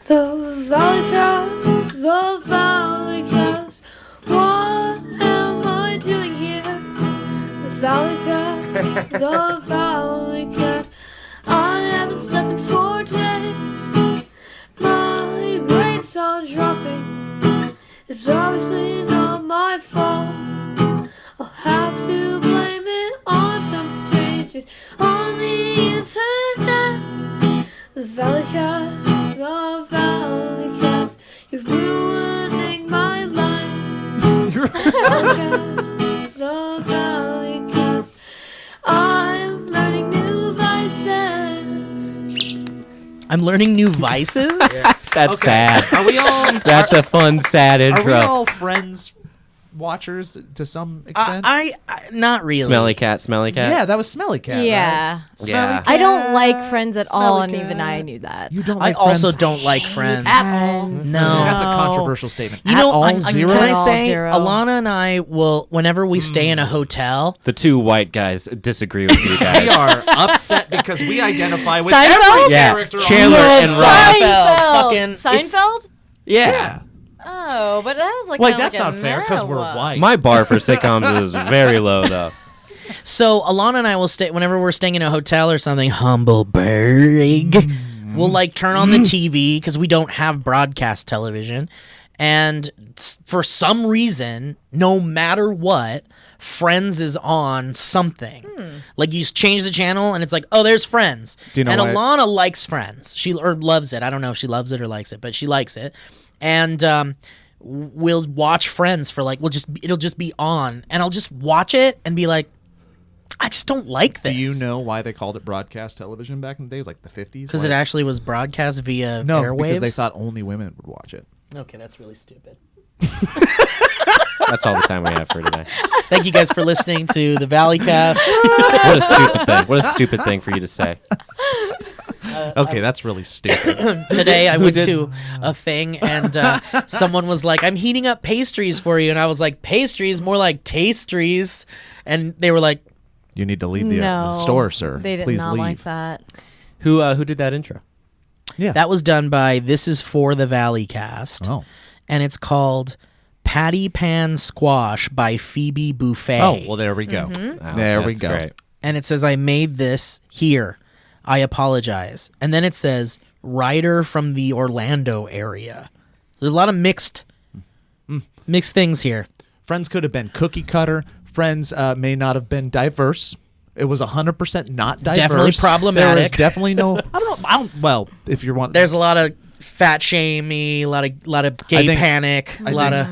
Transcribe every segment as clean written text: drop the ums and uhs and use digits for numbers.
The Valleycast, what am I doing here? The Valleycast, I haven't slept in 4 days. My grades are dropping, it's obviously not my fault. I'll have to blame it on some strangers on the internet. The Valleycast, you're ruining my life. The Valleycast, I'm learning new vices. I'm learning new vices? That's sad. Are we all? That's a fun, sad intro. Are we all Friends watchers to some extent? I not really. Smelly cat. Yeah, that was Smelly Cat. Yeah. Right? Yeah. I don't like Friends at all, and Smelly even cat. I knew that. You don't I like also Friends? don't like Friends. Friends. No. That's a controversial statement. You know, Zero? can I At all, say, zero. Alana and I will, whenever we stay in a hotel, The two white guys disagree with you guys. We are upset because we identify with Seinfeld? every Yeah. character. Chandler on and the Ross. Fucking- Seinfeld? Yeah. Oh, but that was like Like, kinda that's like not a fair because we're meh. white. My bar for sitcoms is very low, though. So Alana and I will stay whenever we're staying in a hotel or something. Humbleberg. We'll like turn on the TV because we don't have broadcast television, and for some reason, no matter what, Friends is on something. Like you change the channel and it's like, oh, there's Friends. Do you know and why- Alana likes Friends. She loves it. I don't know if she loves it or likes it, but she likes it. And we'll watch Friends for like it'll just be on, and I'll just watch it and be like, I just don't like this. Do you know why they called it broadcast television back in the days, like the 50s? Because it actually was broadcast via No, airwaves. because they thought only women would watch it. Okay, that's really stupid. That's all the time we have for today. Thank you guys for listening to the Valleycast. What a stupid thing. What a stupid thing for you to say. Okay, that's really stupid. Today I went did? to a thing and someone was like, I'm heating up pastries for you. And I was like, pastries? More like tastries. And they were like, You need to leave the No, store, sir. They did Please not leave. like that. Who did that intro? Yeah. that was done by This Is For the Valleycast. Oh. And it's called Patty Pan Squash by Phoebe Buffet. Oh, well, there we go. Mm-hmm. There we That's go. Great. And it says, I made this here. I apologize. And then it says, writer from the Orlando area. There's a lot of mixed things here. Friends could have been cookie cutter. Friends may not have been diverse. It was 100% not diverse. Definitely problematic. There was definitely no. I don't know. Well, if you're one, There's a lot of fat shamey, a lot of gay think- panic, a lot of.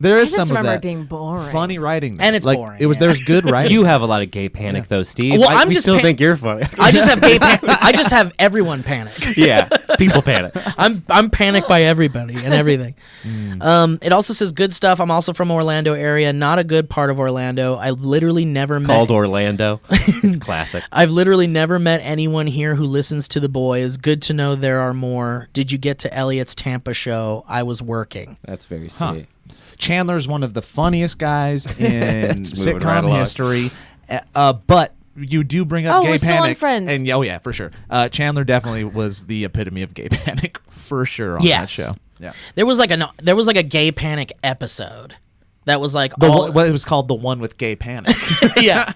there I is just some of remember that it being boring. funny writing, And it's like, boring, It was yeah. there's good writing. You have a lot of gay panic, though, Steve. Well, I'm we just still pan- think you're funny. I just have I just have everyone panic. Yeah, people panic. I'm panicked by everybody and everything. It also says good stuff. I'm also from Orlando area, not a good part of Orlando. I literally never Called met. Orlando. It's classic. I've literally never met anyone here who listens to the boys. Good to know there are more. Did you get to Elliot's Tampa show? I was working. That's very sweet. Chandler's one of the funniest guys in It's moving sitcom right along. history, but you do bring up Oh, gay we're still on panic, Friends. and oh yeah, for sure. Chandler definitely was the epitome of gay panic for sure on Yes. that show. Yeah, There was like a gay panic episode that was like well, it was called the one with gay panic. yeah.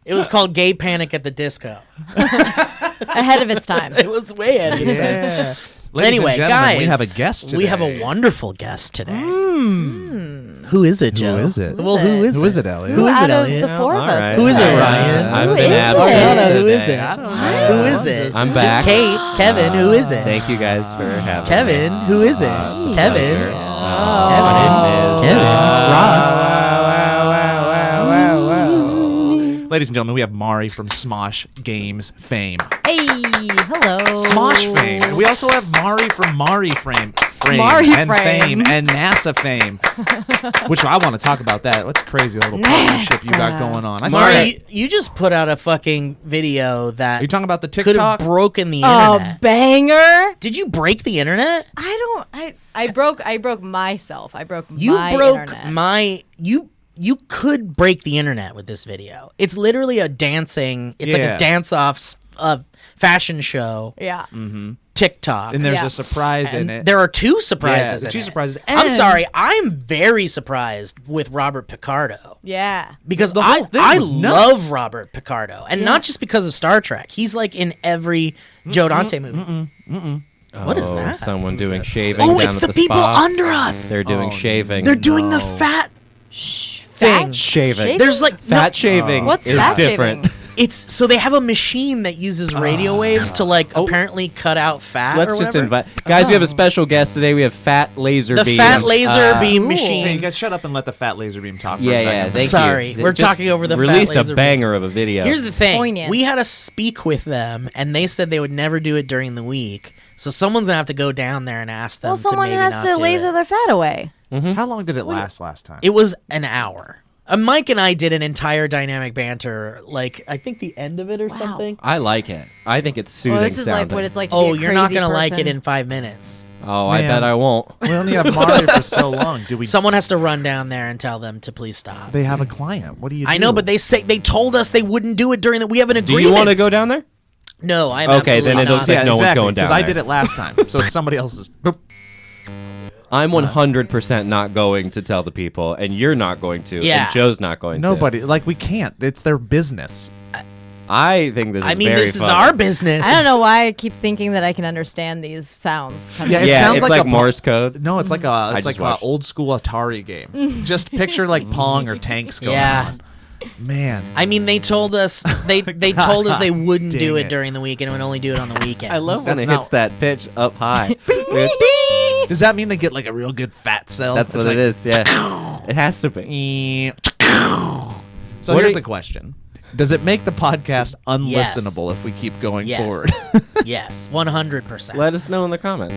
It was called Gay Panic at the Disco. Ahead of its time. It was way ahead of its time. yeah. Ladies Anyway, and gentlemen, guys, we have a guest today. We have a wonderful guest today. Who is it, Joe? Who is it? Well, who is Who it? is it, Elliot? Who is Out it, of Elliot? the four of All us. right. Who is it, Ryan? I've Who been is absent it? Ariana, who is today. it? I don't know. Who is it? I'm back. Kate, Kevin, who is it? Thank you guys for having me. Kevin, who is it? It's a Kevin. pleasure. Kevin. Kevin. Ross. Ladies and gentlemen, we have Mari from Smosh Games fame. Hey, hello. Smosh fame. And we also have Mari from Mari fame Mari and frame. fame and NASA fame. Which I want to talk about that. What's crazy little partnership you got NASA. going on. I saw Mari, that. you just put out a fucking video Are that you talking about the could have TikTok? broken the Oh, internet. banger. Did you break the internet? I broke myself. I broke You my broke internet. my you could break the internet with this video. It's literally a dancing. It's like Yeah. a dance-off fashion show Yeah. TikTok. and there's Yeah. a surprise in And it. there are two surprises. Yeah, in two it. surprises. I'm And- sorry. I'm very surprised with Robert Picardo. Yeah. Because The whole thing I was nuts. love Robert Picardo, and Yeah. not just because of Star Trek. He's like in every Joe Dante movie. What is that? Someone doing shaving Oh, down it's at the the people spa. under us. They're doing Oh, shaving. They're doing the no. fat Fat thing. shaving. There's like no, Fat shaving What's is fat different. shaving? it's so they have a machine that uses radio waves to like apparently cut out fat. Let's or just whatever. invite guys. We have a special guest today. We have Fat Laser the Beam. fat laser beam Cool. machine. Hey, you guys shut up and let the fat laser beam talk for Yeah, a second. yeah. Thank Sorry, you. we're Just talking over the fat released laser a beam. banger of a video. Here's the thing. Poignant. We had to speak with them, and they said they would never do it during the week. So someone's gonna have to go down there and ask them. Well, someone to maybe has not to do laser it. their fat away. How long did it last last time? It was an hour. Mike and I did an entire dynamic banter, like I think the end of it or something. I like it. I think it's soothing. Well, this is like sounding. what it's like to Oh, be a you're not crazy gonna like it person. in 5 minutes. Oh, I Man. bet I won't. We only have Mari for so long. Do we? Someone has to run down there and tell them to please stop. They have a client. What do you? I do? know, but they told us they wouldn't do it during the. We have an Do agreement. you want to go down there? No, I'm Okay, then absolutely it looks not. like no one's going down Because I there. did it last time, so it's somebody else's. Boop. I'm 100% not going to tell the people, and you're not going to, Yeah. and Joe's not going Nobody, like we can't. It's their business. to. I think this is I mean, very this is funny. our business. I don't know why I keep thinking that I can understand these sounds. Coming Yeah, in. it Yeah, sounds it's like like a Morse code. No, it's like a just like an watched. old school Atari game. Just picture like Pong or tanks going Yeah. on. Man, I mean, they told us they God told us they wouldn't do dang it it. during the week and would only do it on the weekend. I love when That's it not- hits that pitch up high. does that mean they get like a real good fat cell? That's what It's it is. Yeah, it has to be. So What here's are- the question: does it make the podcast Yes. unlistenable if we keep going Yes. forward? Yes, 100%. Let us know in the comments.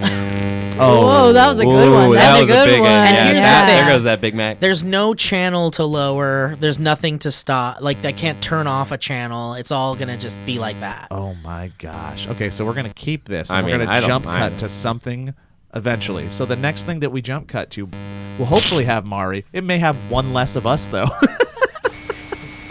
Whoa, that was a good one. Ooh, That's that a was good big one. one. And Yeah, here's that- the thing. there goes that Big Mac. There's no channel to lower. There's nothing to stop. Like, I can't turn off a channel. It's all going to just be like that. Oh my gosh. Okay, so we're gonna keep this. I And we're mean, gonna I don't jump mind cut it. to something eventually. So the next thing that we jump cut to, we'll hopefully have Mari. It may have one less of us though.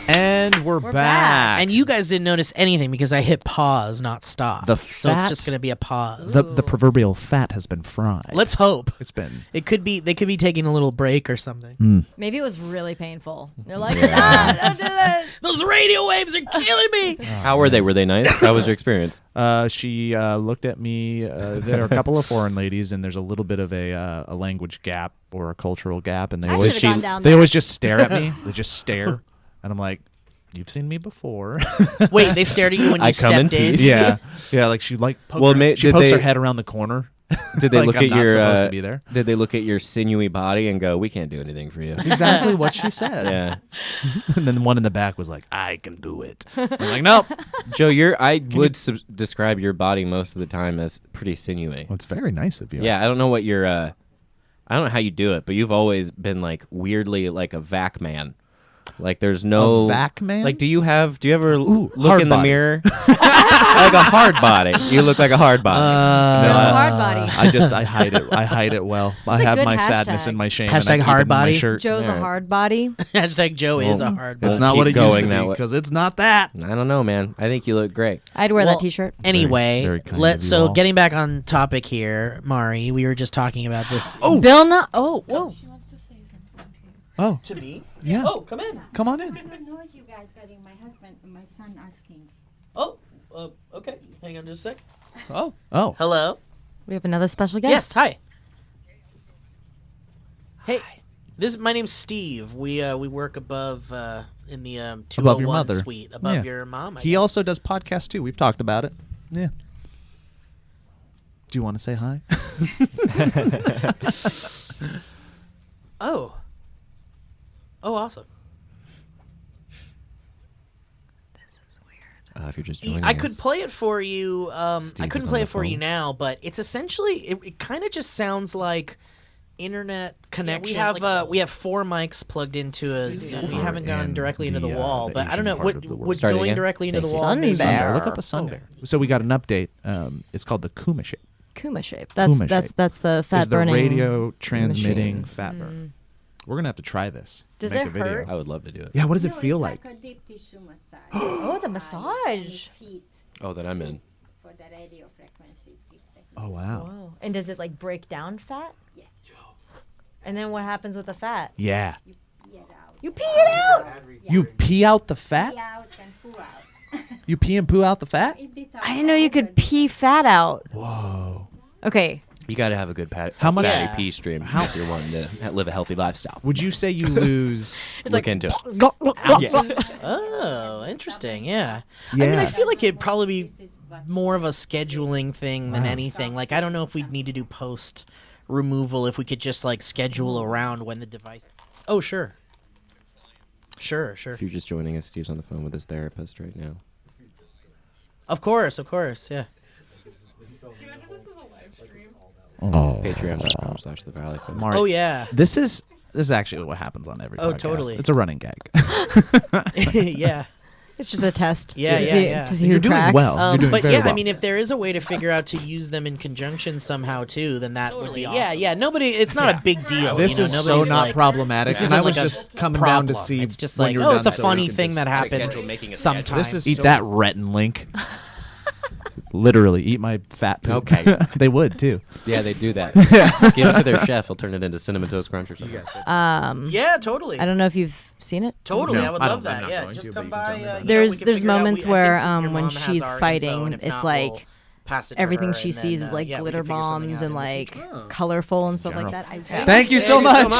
And we're back. And you guys didn't notice anything because I hit pause, not stop. The so it's fat- just going to be a pause. the proverbial fat has been fried. Let's hope. It's been. It could be. They could be taking a little break or something. Maybe it was really painful. You're like, don't do this. Those radio waves are killing me. How were they? Were they nice? How was your experience? She looked at me. There are a couple of foreign ladies, and there's a little bit of a language gap or a cultural gap, and they I always should have gone down they there. always just stare at me. They just stare, and I'm like, "You've seen me before." Wait, they stared at you when you I come in stepped in. peace. yeah, yeah. Like she poked Well, her, she did pokes her they- head around the corner. Did they Like look I'm at not your? supposed to be there. Did they look at your sinewy body and go, "We can't do anything for you"? That's exactly what she said. Yeah, And then one in the back was like, "I can do it." I'm like, "Nope." Joe, I would describe your body most of the time as pretty sinewy. Well, it's very nice of you. Yeah, I don't know what your. I don't know how you do it, but you've always been like weirdly like a vac man. Like there's no vac man? Like do you ever Ooh, look hard in the body. mirror like a hard body? You look like a hard body. There's a hard body. I hide it. I hide it well. I a have good my sadness hashtag. and my shame. Hashtag and I keep hard it in my body. shirt. Joe's a Yeah. hard body. Hashtag Joe is a Well, hard. It's body. not what keep it used going to that be way. because it's not that. I don't know, man. I think you look great. I'd wear Well, that T-shirt. Anyway, very kind of you so all. getting back on topic here, Mari, we were just talking about this. Bill, not. Oh, whoa. She wants to say something to you. Oh, To me? yeah. Oh, come in. Come on in. Who knows you guys getting my husband and my son asking? Oh, okay. Hang on just a sec. Oh. Hello. We have another special guest. Yes. Hi. Hey, my name's Steve. We work above in the 201 Above your mother. suite above Yeah. your mom. I He guess. also does podcasts too. We've talked about it. Yeah. Do you want to say hi? Oh. Oh, awesome. If you're just joining I could us. play it for you. I Steve couldn't is play on it the for you phone. now, but it's essentially it kind of just sounds like internet connection. We have 4 mics plugged into a Zoom. We haven't gone in directly into the the, wall, the but I don't Asian know part what of the world. would Start it going again? directly into the wall. Sun maybe- bear. Look up a sun bear. So we got an update. It's called the Kuma shape. Kuma shape. That's Kuma that's shape. that's the fat Is the burning. radio transmitting machines. fat burn. We're gonna have to try this. Does Make it a video. hurt? I would love to do it. Yeah. What does it No, feel it's like? a deep tissue massage. Oh, the On massage. his feet Oh, then I'm in. for the radio frequencies gives the Oh wow. Whoa. And does it like break down fat? Yes. And then what happens with the fat? Yeah. Get out. You pee it out. You pee out the fat? Pee out and poo out. You pee and poo out the fat? I didn't know you could pee fat out. Whoa. Okay. You got to have a good How much- fatty Yeah. pee stream if you're wanting to live a healthy lifestyle. Would you say you lose? It's Look like into it. Oh, interesting. Yeah. I mean, I feel like it'd probably be more of a scheduling thing than anything. Like, I don't know if we'd need to do post removal if we could just like schedule around when the device. Oh, sure. Sure. If you're just joining us, Steve's on the phone with his therapist right now. Of course. Yeah. Oh. Patreon.com/The Valley. Mark, Oh yeah. This is actually what happens on every Oh, podcast. totally. It's a running gag. Yeah. It's just a test. Yeah, to yeah, see, yeah. To see You're who doing cracks. well. You're doing But very yeah, I well. mean, if there is a way to figure out to use them in conjunction somehow too, then that would be awesome. Yeah. Nobody. It's not a big deal. This you know, is so nobody's not like, problematic. This And I isn't was like a just coming down to problem. see. It's just when like, you're oh, done it's a so we funny can thing just that happens schedule making a sometimes. Eat that retin link. Literally, eat my fat poop. Okay. They would too. Yeah, they do that. Give it to their chef. He'll turn it into cinnamon toast crunch or something. Yeah, totally. I don't know if you've seen it. Totally, No, I would I love don't- I'm that. not Yeah, going just to, come but you can by. tell me about it. There's we can figure it out. moments I think where your when mom has she's our fighting, info, and if it's not, like we'll pass it to everything her, she and sees then, is like yeah, we glitter can figure something bombs out and in the like future. colorful and stuff General. like that. Thank you so much.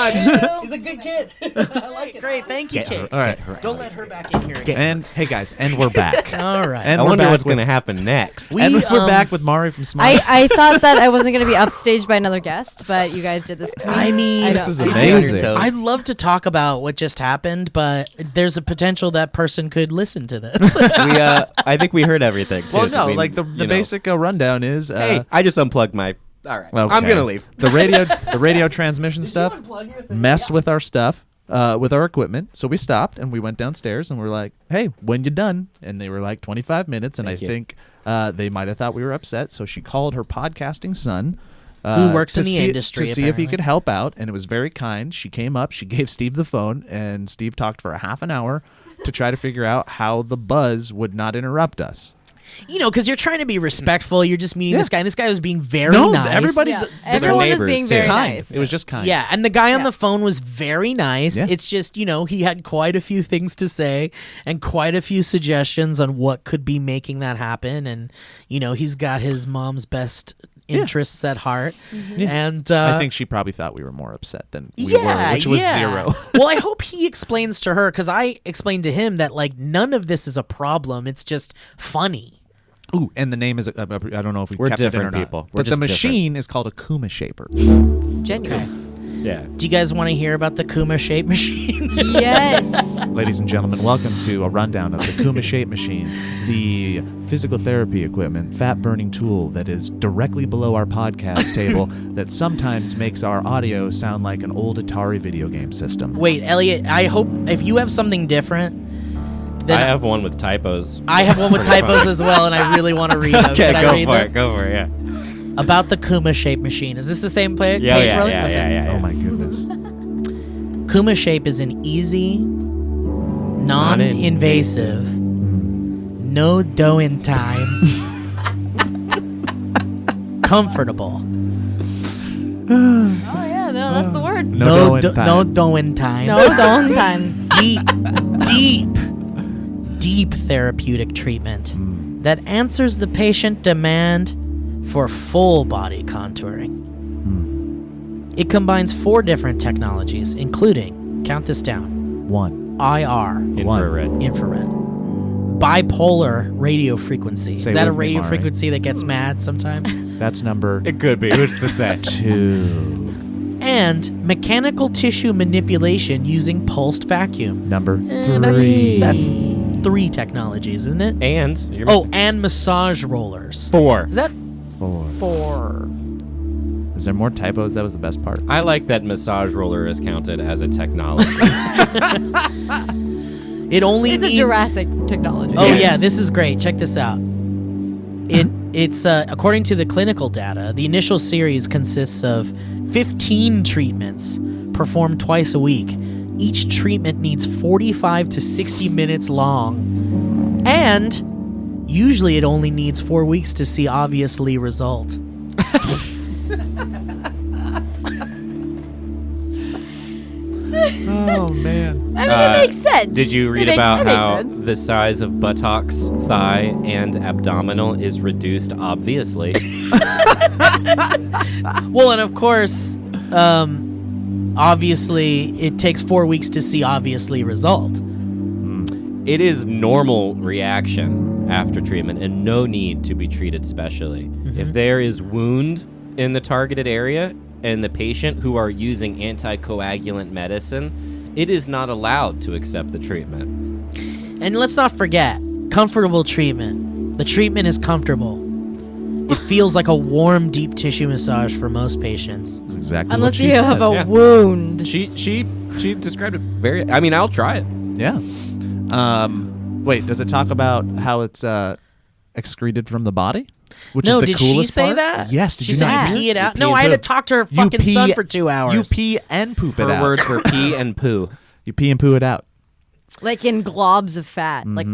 He's a good kid. I like it. Great, thank you, kid. All right. Don't let her back in here again. And hey guys, and we're back. All right. And I we're wonder back what's with- going to happen next. We, and we're um, back with Mari from Smart. I thought that I wasn't going to be upstaged by another guest, but you guys did this to me. I mean, I This don't- is I don't- amazing. I'd love to talk about what just happened, but there's a potential that person could listen to this. I think we heard everything. Too. well, no, I mean, like the you know. basic rundown is. Hey, I just unplugged my. All right, I'm okay. gonna leave. The radio transmission stuff messed with our stuff, with our equipment. So we stopped and we went downstairs and we're like, "Hey, when you done?" And they were like 25 minutes. And Thank I you. think they might have thought we were upset. So she called her podcasting son. Who works to in the see- industry, to see if he apparently. could help out, and it was very kind. She came up, she gave Steve the phone, and Steve talked for a half an hour to try to figure out how the buzz would not interrupt us. You know, because you're trying to be respectful. You're just meeting Yeah. this guy, and this guy was being very No, nice. everybody's Yeah. this Everyone was neighbors, being too. very kind. nice. It was just kind. Yeah, and the guy on Yeah. the phone was very nice. Yeah. It's just, you know, he had quite a few things to say and quite a few suggestions on what could be making that happen. And, you know, he's got his mom's best interests at heart. And I think she probably thought we were more upset than we were, yeah, which was yeah. zero. Well, I hope he explains to her, because I explained to him that, like, none of this is a problem. It's just funny. Ooh, and the name is, I don't know if we We're kept it in or different not. people. We're But the just machine is called a Kuma Shaper. Genius. Yeah. Do you guys want to hear about the Kuma shape machine? Yes. Ladies and gentlemen, welcome to a rundown of the Kuma Shape Machine, the physical therapy equipment, fat-burning tool that is directly below our podcast table that sometimes makes our audio sound like an old Atari video game system. Wait, Elliot, I hope if you have something different, I then have one with typos. I have one with Pretty typos fun. as well, and I really want to read them. Okay, Can I go read for them? it. Go for it. Yeah. About the Kuma shape machine. Is this the same page? Yeah, yeah, Rolly? yeah, Okay. yeah. Oh my goodness. Kuma shape is an easy, non-invasive, no doing time, comfortable. Oh yeah, no, that's the word. No doing time. no doing time. No, don't time. deep therapeutic treatment that answers the patient demand for full body contouring. It combines 4 different technologies, including, count this down, 1. IR, Infrared. infrared, bipolar radio frequency. Say Is that a with me, radio Mari. frequency that gets mad sometimes? That's number It could be. Who's to say? 2. And mechanical tissue manipulation using pulsed vacuum. Number That's 3. 3 technologies, isn't it? And you're Oh, and massage rollers. 4. Is that 4. 4? Is there more typos? That was the best part. I like that massage roller is counted as a technology. It only It's a needs- Jurassic technology. Oh Yes. yeah, this is great. Check this out. It's according to the clinical data, the initial series consists of 15 treatments performed twice a week. Each treatment needs 45 to 60 minutes long, and usually it only needs 4 weeks to see obviously result. Oh man. I mean, it makes sense. Did you read It makes- about that makes how sense. the size of buttocks, thigh, and abdominal is reduced? Obviously. Well, and of course, obviously, it takes 4 weeks to see obviously result. It is normal reaction after treatment and no need to be treated specially. If there is wound in the targeted area and the patient who are using anticoagulant medicine, it is not allowed to accept the treatment. And let's not forget, comfortable treatment. The treatment is comfortable. It feels like a warm, deep tissue massage for most patients. That's exactly Unless what she you said. have a Yeah. wound. She described it very. I mean, I'll try it. Yeah. Wait, does it talk about how it's excreted from the body? Which No, is the did she coolest say part? that? Yes. Did She you said not you hear? pee it out. pee No, and I had to poop. talk to her You fucking pee- son for 2 hours. You pee and poop it Her out. words were pee and poo. You pee and poo it out. Like in globs of fat. Like,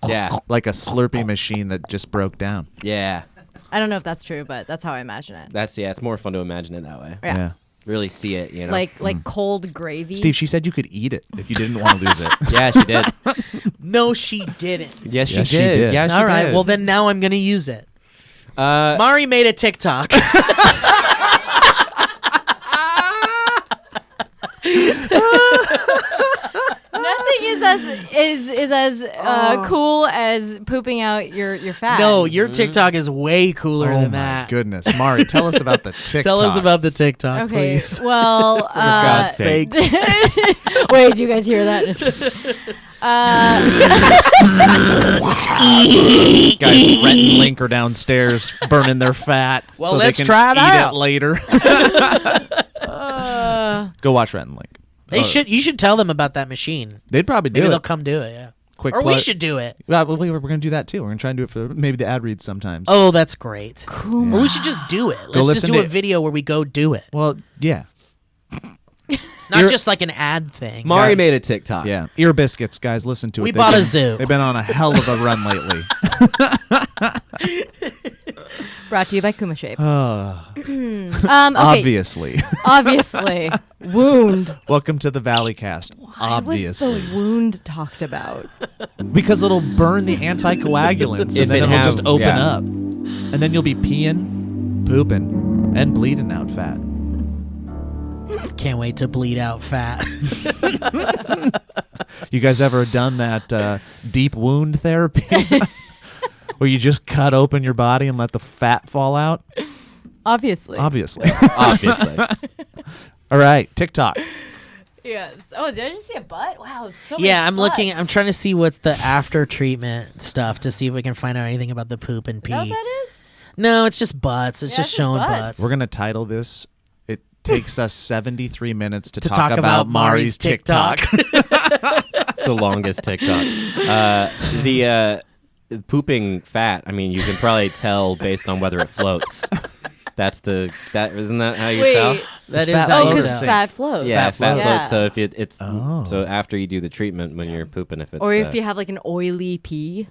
Yeah, Like a Slurpee machine that just broke down. yeah. I don't know if that's true, but that's how I imagine it. It's more fun to imagine it that way. Yeah. Really see it, you know. Like cold gravy. Steve, she said you could eat it if you didn't want to lose it. yeah, she did. No, she didn't. Yes, Yes, she she did. did. Yeah, she All right, did. well then now I'm gonna use it. Uh, Mari made a TikTok. Nothing is as cool as pooping out your fat. No, your TikTok is way cooler Oh than my that. goodness. Mari, tell us about the TikTok. Tell us about the TikTok, Okay. please. Well, For God's sakes. wait, do you guys hear that? Guys, Rhett and Link are downstairs burning their fat. Well, so let's they can try it eat out. it later. Go watch Rhett and Link. They should. You should tell them about that machine. They'd probably do Maybe it. they'll come do it. Yeah. Quick Or plug. we should do it. Well, we're going to do that too. We're going to try and do it for maybe the ad reads sometimes. Oh, that's great. Cool. Or we should just do it. Let's just listen do a to- video where we go do it. Well, yeah. Not just like an ad thing. Mari made a TikTok. Yeah. Ear biscuits, guys. Listen to it. We They've bought a been- zoo. They've been on a hell of a run lately. Brought to you by Kuma Shape. Okay. Okay. Obviously. Wound. Welcome to the Valleycast. Why Obviously. was the wound talked about? Because it'll burn the anticoagulants If and then it it'll have- just open yeah. up. And then you'll be peeing, pooping, and bleeding out fat. Can't wait to bleed out fat. You guys ever done that deep wound therapy? Where you just cut open your body and let the fat fall out? Obviously. Obviously. Obviously. All right, TikTok. Yes. Oh, did I just see a butt? Wow, so Yeah, many I'm looking. butts. I'm trying to see what's the after treatment stuff to see if we can find out anything about the poop and Is that what pee. that is? No, it's just butts. It's Yeah, just it's just showing butts. butts. We're going to title this, It Takes Us 73 Minutes to To talk about Mari's TikTok. The longest TikTok. The pooping fat. I mean, you can probably tell based on whether it floats. Isn't that how you tell? That It's is fat how Oh, you floats. because tell. fat floats. Yeah, fat Yeah. floats. So if it's Oh. so after you do the treatment when you're pooping, if it's Or if you have like an oily pee.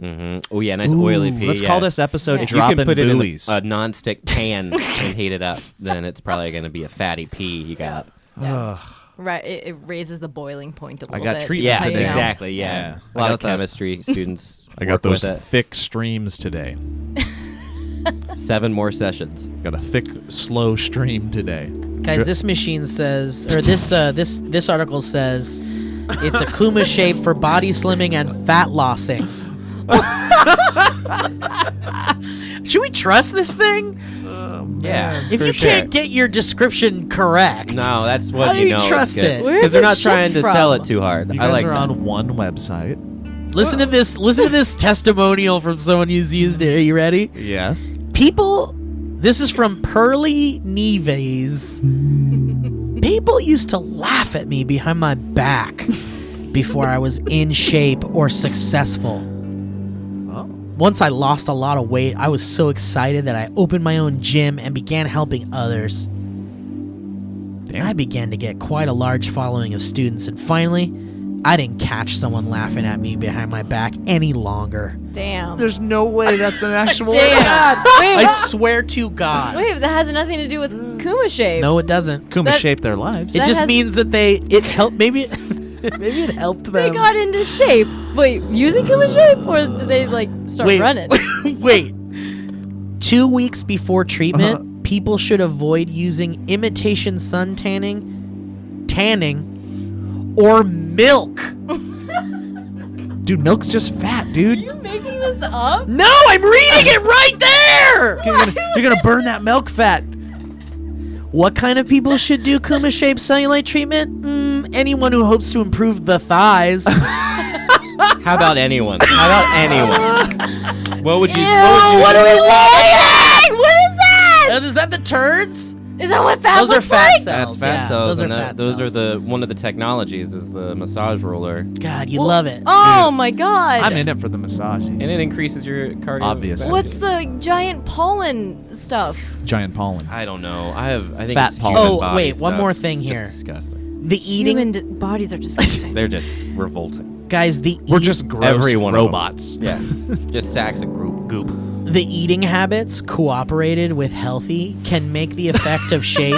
oh yeah, nice oily pee. Let's yeah. call this episode Yeah. If you Dropping can put it in Buoys. a non-stick pan and heat it up, then it's probably going to be a fatty pee you got. Yeah. Right. It raises the boiling point a little got bit. treatment Yeah, That's how you know. exactly. Yeah, Yeah. a lot I of got that. chemistry students. I got work those with it. thick streams today. 7 more sessions. Got a thick, slow stream today. Guys, this machine says, or this article says, it's a Kuma shape for body slimming and fat lossing. Should we trust this thing? Yeah, If for you sure. can't get your description correct, No, that's what How do you you know. trust it? Where Because is they're not this trying shit to sell from? it too hard. You I guys like are that. on one website. listen to this testimonial from someone who's used it. Are you ready? Yes. People, this is from Pearly Neves. People used to laugh at me behind my back before I was in shape or successful. Oh. Once I lost a lot of weight, I was so excited that I opened my own gym and began helping others. Damn. I began to get quite a large following of students, and finally, I didn't catch someone laughing at me behind my back any longer. Damn. There's no way that's an actual. Damn. Wait, I swear to God. wait, that has nothing to do with Kuma shape. No, it doesn't. Kuma That- shaped their lives. It That just has- means that it helped. Maybe it helped them. They got into shape. Wait, using Kuma shape, or did they like start Wait, running? wait. 2 weeks before treatment, people should avoid using imitation sun tanning, or milk. Dude, milk's just fat, dude. You making this up? No, I'm reading it right there. You're gonna burn that milk fat. What kind of people should do Kuma shape cellulite treatment? Anyone who hopes to improve the thighs. How about anyone? How about anyone? What would you? What are we looking at? What is that? Is that the turds? Is that what fat Those are looks fat like? cells. That's fat yeah, cells. Those are and fat those cells. are one of the technologies is the massage roller, God, you love it. Oh my god. I'm in it for the massages. and it increases your cardio. Obviously. What's the giant pollen stuff? Giant pollen. I don't know. I think Fat it's pollen. human Oh, body wait, one stuff. more thing It's here. Just disgusting. The eating, Human bodies are disgusting. They're just revolting. guys. We're just gross Every one of them. robots. Yeah, just sacks of goop. The eating habits cooperated with healthy can make the effect of shape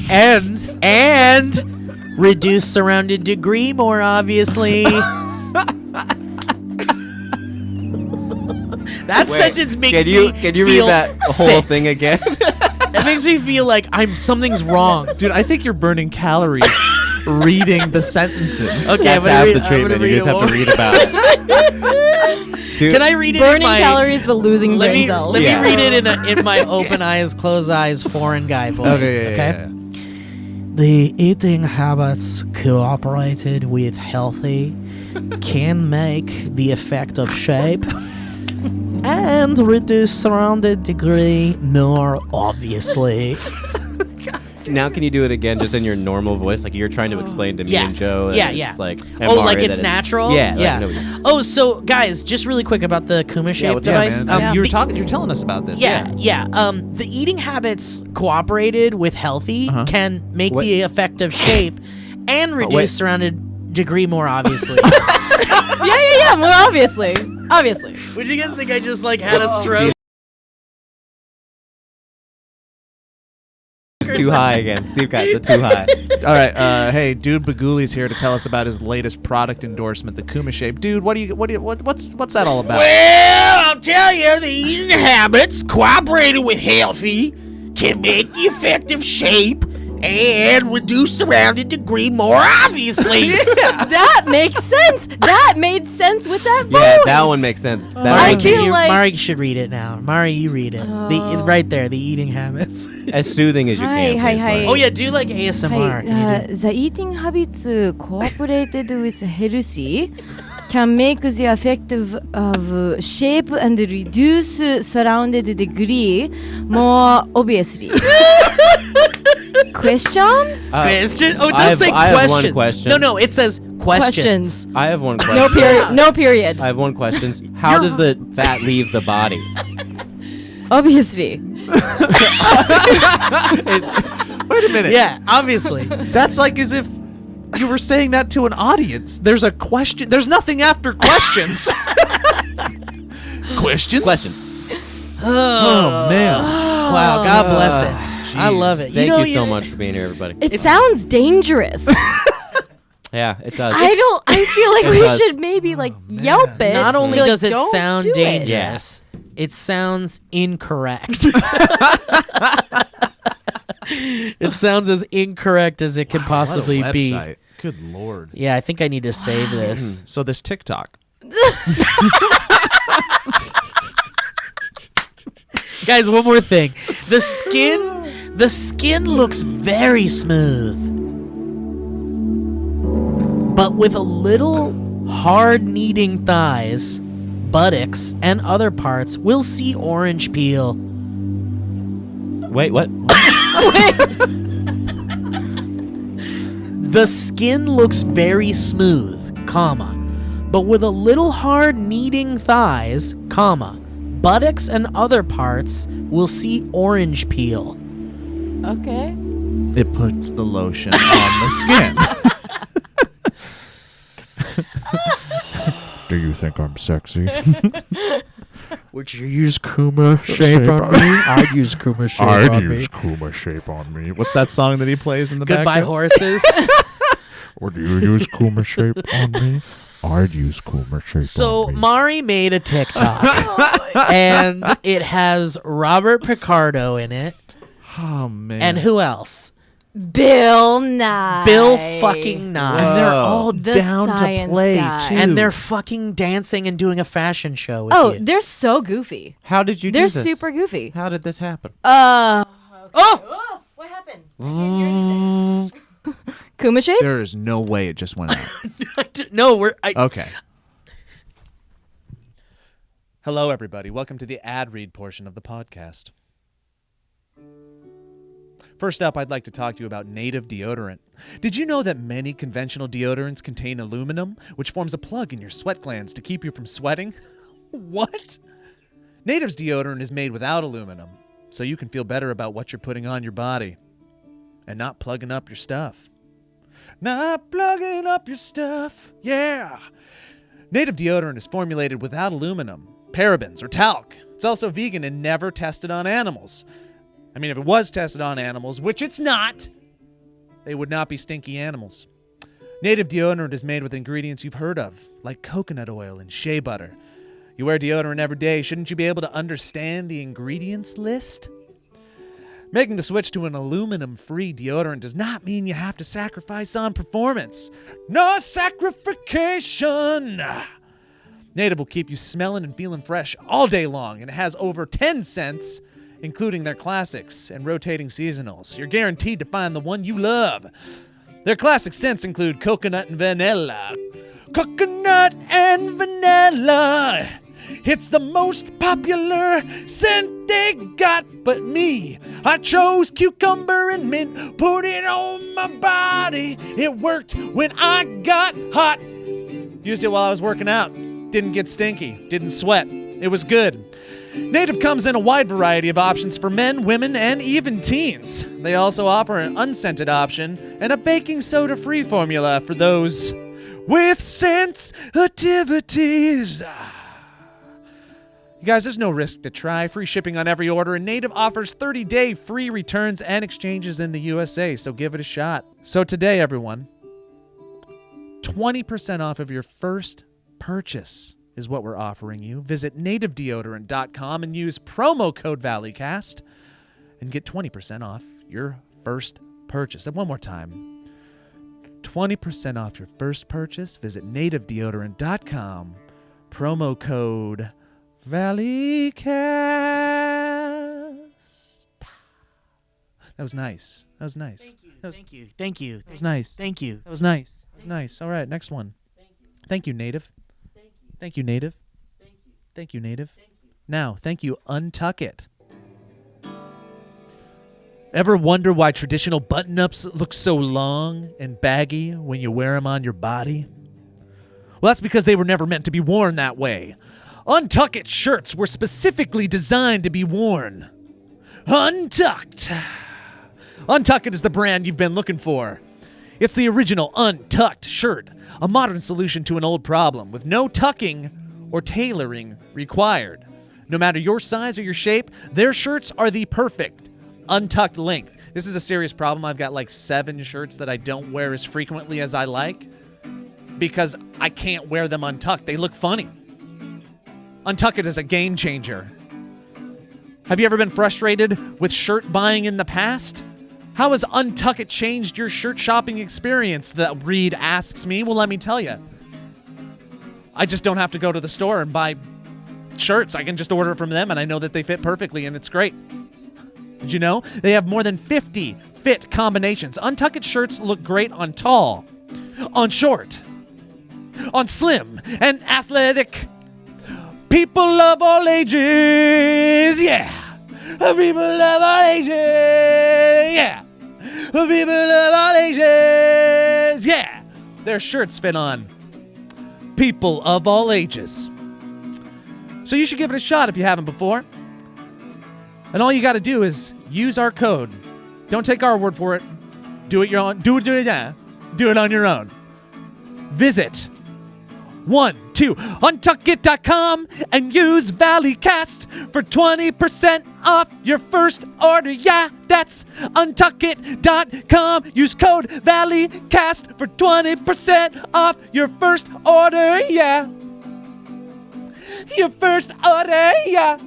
and reduce surrounded degree more obviously. That sentence makes Can you feel read that whole sick. thing again? It makes me feel like something's wrong. Dude, I think you're burning calories reading the sentences. Okay, That's I'm gonna half read- the I'm treatment. gonna You read just it have to more. read about it. Dude, Can I read it Burning in my calories but losing Let brain me cells. Yeah. read it in my open eyes, closed eyes, foreign guy voice. Okay. The eating habits cooperated with healthy can make the effect of shape and reduce surrounded degree more obviously. Now can you do it again just in your normal voice? Like you're trying to explain to me and Yes. Joe. that Yeah, it's yeah. Like Oh, like MRI it's that natural? Yeah. Yeah. Like, Oh, so guys, just really quick about the Kuma shape what's- device. man. Yeah. You were telling us about this. Yeah. The eating habits cooperated with healthy Uh-huh. can make What? the effect of shape and reduce wait. surrounded degree more obviously. yeah. Well, obviously. Would you guys think I just like had a stroke? It's too high again. Steve got the too high. All right. Hey, Dude Baguli's here to tell us about his latest product endorsement, the Kuma Shape. Dude, what's that all about? Well, I'll tell you, the eating habits cooperated with healthy can make the effect of shape and reduce surrounded degree more obviously. That makes sense. That made sense with that voice. Yeah, that one makes sense. That I one feel like- Mari should read it now. Mari, you read it. Right there, the eating habits. as soothing as you can. Hi, please, hi. Mike. Oh yeah, do like ASMR. Can you do- the eating habits cooperated with healthy can make the effect of shape and reduce surrounded degree more obviously. Questions? Question? Oh, it I does have- say I have one questions. question. No, it says questions. I have one question. No period. No period. I have one question. How does the fat leave the body? Obviously. Wait a minute. Yeah, obviously. That's like as if you were saying that to an audience. There's a question. There's nothing after questions. Questions? Questions. Oh, man. Wow, God bless it. I love it. Thank know, you so much for being here, everybody. It sounds dangerous. Yeah, it does. I feel like It we does. should maybe like yelp it. Not only Be like, does it "Don't sound do it." dangerous, it sounds incorrect. It sounds as incorrect as it can possibly be. Website. Good Lord. Yeah, I think I need to save this. So this TikTok. Guys, one more thing. The skin looks very smooth. But with a little hard kneading thighs, buttocks, and other parts, we'll see orange peel. Wait, what? The skin looks very smooth, comma, but with a little hard kneading thighs, comma, buttocks and other parts, we'll see orange peel. Okay. It puts the lotion on the skin. Do you think I'm sexy? Would you use Kuma shape on me? I'd use Kuma shape on me. Kuma shape on me. What's that song that he plays in the Goodbye background? horses. Would you use Kuma shape on me? I'd use Kuma shape So on me. Mari made a TikTok, and it has Robert Picardo in it, Oh, man. and who else? Bill Nye. Bill fucking Nye. And they're Whoa. all The down to science play, guy. too. And they're fucking dancing and doing a fashion show with Oh, you. they're so goofy. How did you do They're this? super goofy. How did this happen? Oh! What happened? Kuma shape? There is no way it just went out. No, Okay. Hello, everybody. Welcome to the ad read portion of the podcast. First up, I'd like to talk to you about native deodorant. Did you know that many conventional deodorants contain aluminum, which forms a plug in your sweat glands to keep you from sweating? What? Native's deodorant is made without aluminum, so you can feel better about what you're putting on your body and not plugging up your stuff. Not plugging up your stuff. Yeah. Native deodorant is formulated without aluminum, parabens, or talc. It's also vegan and never tested on animals. I mean, if it was tested on animals, which it's not, they would not be stinky animals. Native deodorant is made with ingredients you've heard of, like coconut oil and shea butter. You wear deodorant every day. Shouldn't you be able to understand the ingredients list? Making the switch to an aluminum-free deodorant does not mean you have to sacrifice on performance. No sacrification! Native will keep you smelling and feeling fresh all day long, and it has over 10 scents, including their classics and rotating seasonals. You're guaranteed to find the one you love. Their classic scents include coconut and vanilla. Coconut and vanilla! It's the most popular scent they got, but me, I chose cucumber and mint, put it on my body. It worked when I got hot. Used it while I was working out. Didn't get stinky, didn't sweat. It was good. Native comes in a wide variety of options for men, women, and even teens. They also offer an unscented option and a baking soda-free formula for those with sensitivities. You guys, there's no risk to try. Free shipping on every order, and Native offers 30-day free returns and exchanges in the USA, so give it a shot. So today, everyone, 20% off of your first purchase is what we're offering you. Visit nativedeodorant.com and use promo code Valleycast and get 20% off your first purchase. And one more time, 20% off your first purchase. Visit nativedeodorant.com, promo code Valleycast. That was nice. That was nice. Thank you. Thank you. That was nice. Thank you. That was nice. That was nice. All right, next one. Thank you, Native. Thank you, Native. Thank you, Native. Now, thank you, Untuck It. Ever wonder why traditional button-ups look so long and baggy when you wear them on your body? Well, that's because they were never meant to be worn that way. Untuck It shirts were specifically designed to be worn untucked. Untuck It is the brand you've been looking for. It's the original untucked shirt, a modern solution to an old problem with no tucking or tailoring required. No matter your size or your shape, their shirts are the perfect untucked length. This is a serious problem. I've got like 7 shirts that I don't wear as frequently as I like because I can't wear them untucked. They look funny. Untuck It is a game changer. Have you ever been frustrated with shirt buying in the past? How has Untuck It changed your shirt shopping experience? The read asks me. Well, let me tell you. I just don't have to go to the store and buy shirts. I can just order from them, and I know that they fit perfectly, and it's great. Did you know? They have more than 50 fit combinations. Untuck It shirts look great on tall, on short, on slim, and athletic. People of all ages, yeah. People of all ages, yeah. People of all ages, yeah. Their shirts fit on people of all ages. So you should give it a shot if you haven't before. And all you got to do is use our code. Don't take our word for it. Do it your own. Do it on your own. Visit to untuckit.com and use Valleycast for 20% off your first order. Yeah, that's untuckit.com. Use code Valleycast for 20% off your first order. Yeah. Your first order. Yeah.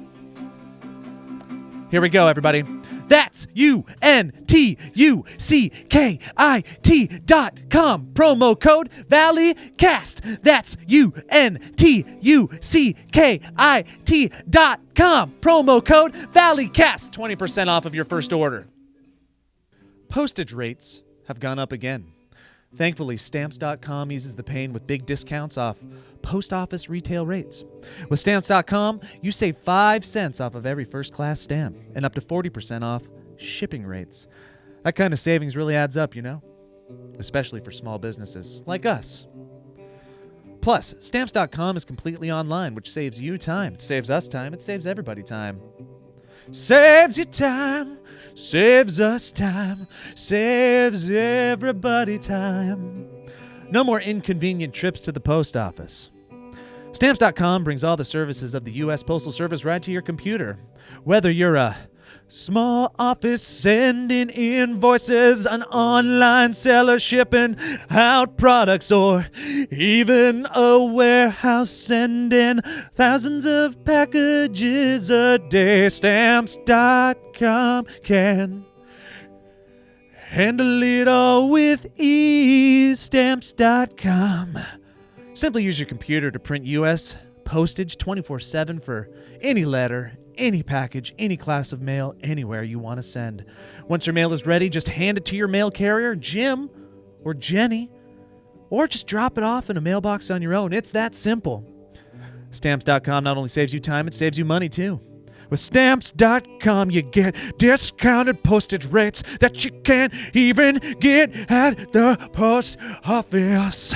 Here we go, everybody. That's UNTUCKIT.com. Promo code Valleycast. That's UNTUCKIT.com. Promo code Valleycast. 20% off of your first order. Postage rates have gone up again. Thankfully, Stamps.com eases the pain with big discounts off post office retail rates. With Stamps.com, you save 5 cents off of every first-class stamp and up to 40% off shipping rates. That kind of savings really adds up, you know? Especially for small businesses like us. Plus, Stamps.com is completely online, which saves you time. It saves us time. It saves everybody time. Saves you time, saves us time, saves everybody time. No more inconvenient trips to the post office. Stamps.com brings all the services of the U.S. Postal Service right to your computer. Whether you're a small office sending invoices, an online seller shipping out products, or even a warehouse sending thousands of packages a day, Stamps.com can handle it all with ease. Stamps.com. Simply use your computer to print U.S. postage 24/7 for any letter, any package, any class of mail, anywhere you want to send. Once your mail is ready, just hand it to your mail carrier, Jim or Jenny, or just drop it off in a mailbox on your own. It's that simple. Stamps.com not only saves you time, it saves you money too. With Stamps.com, you get discounted postage rates that you can't even get at the post office.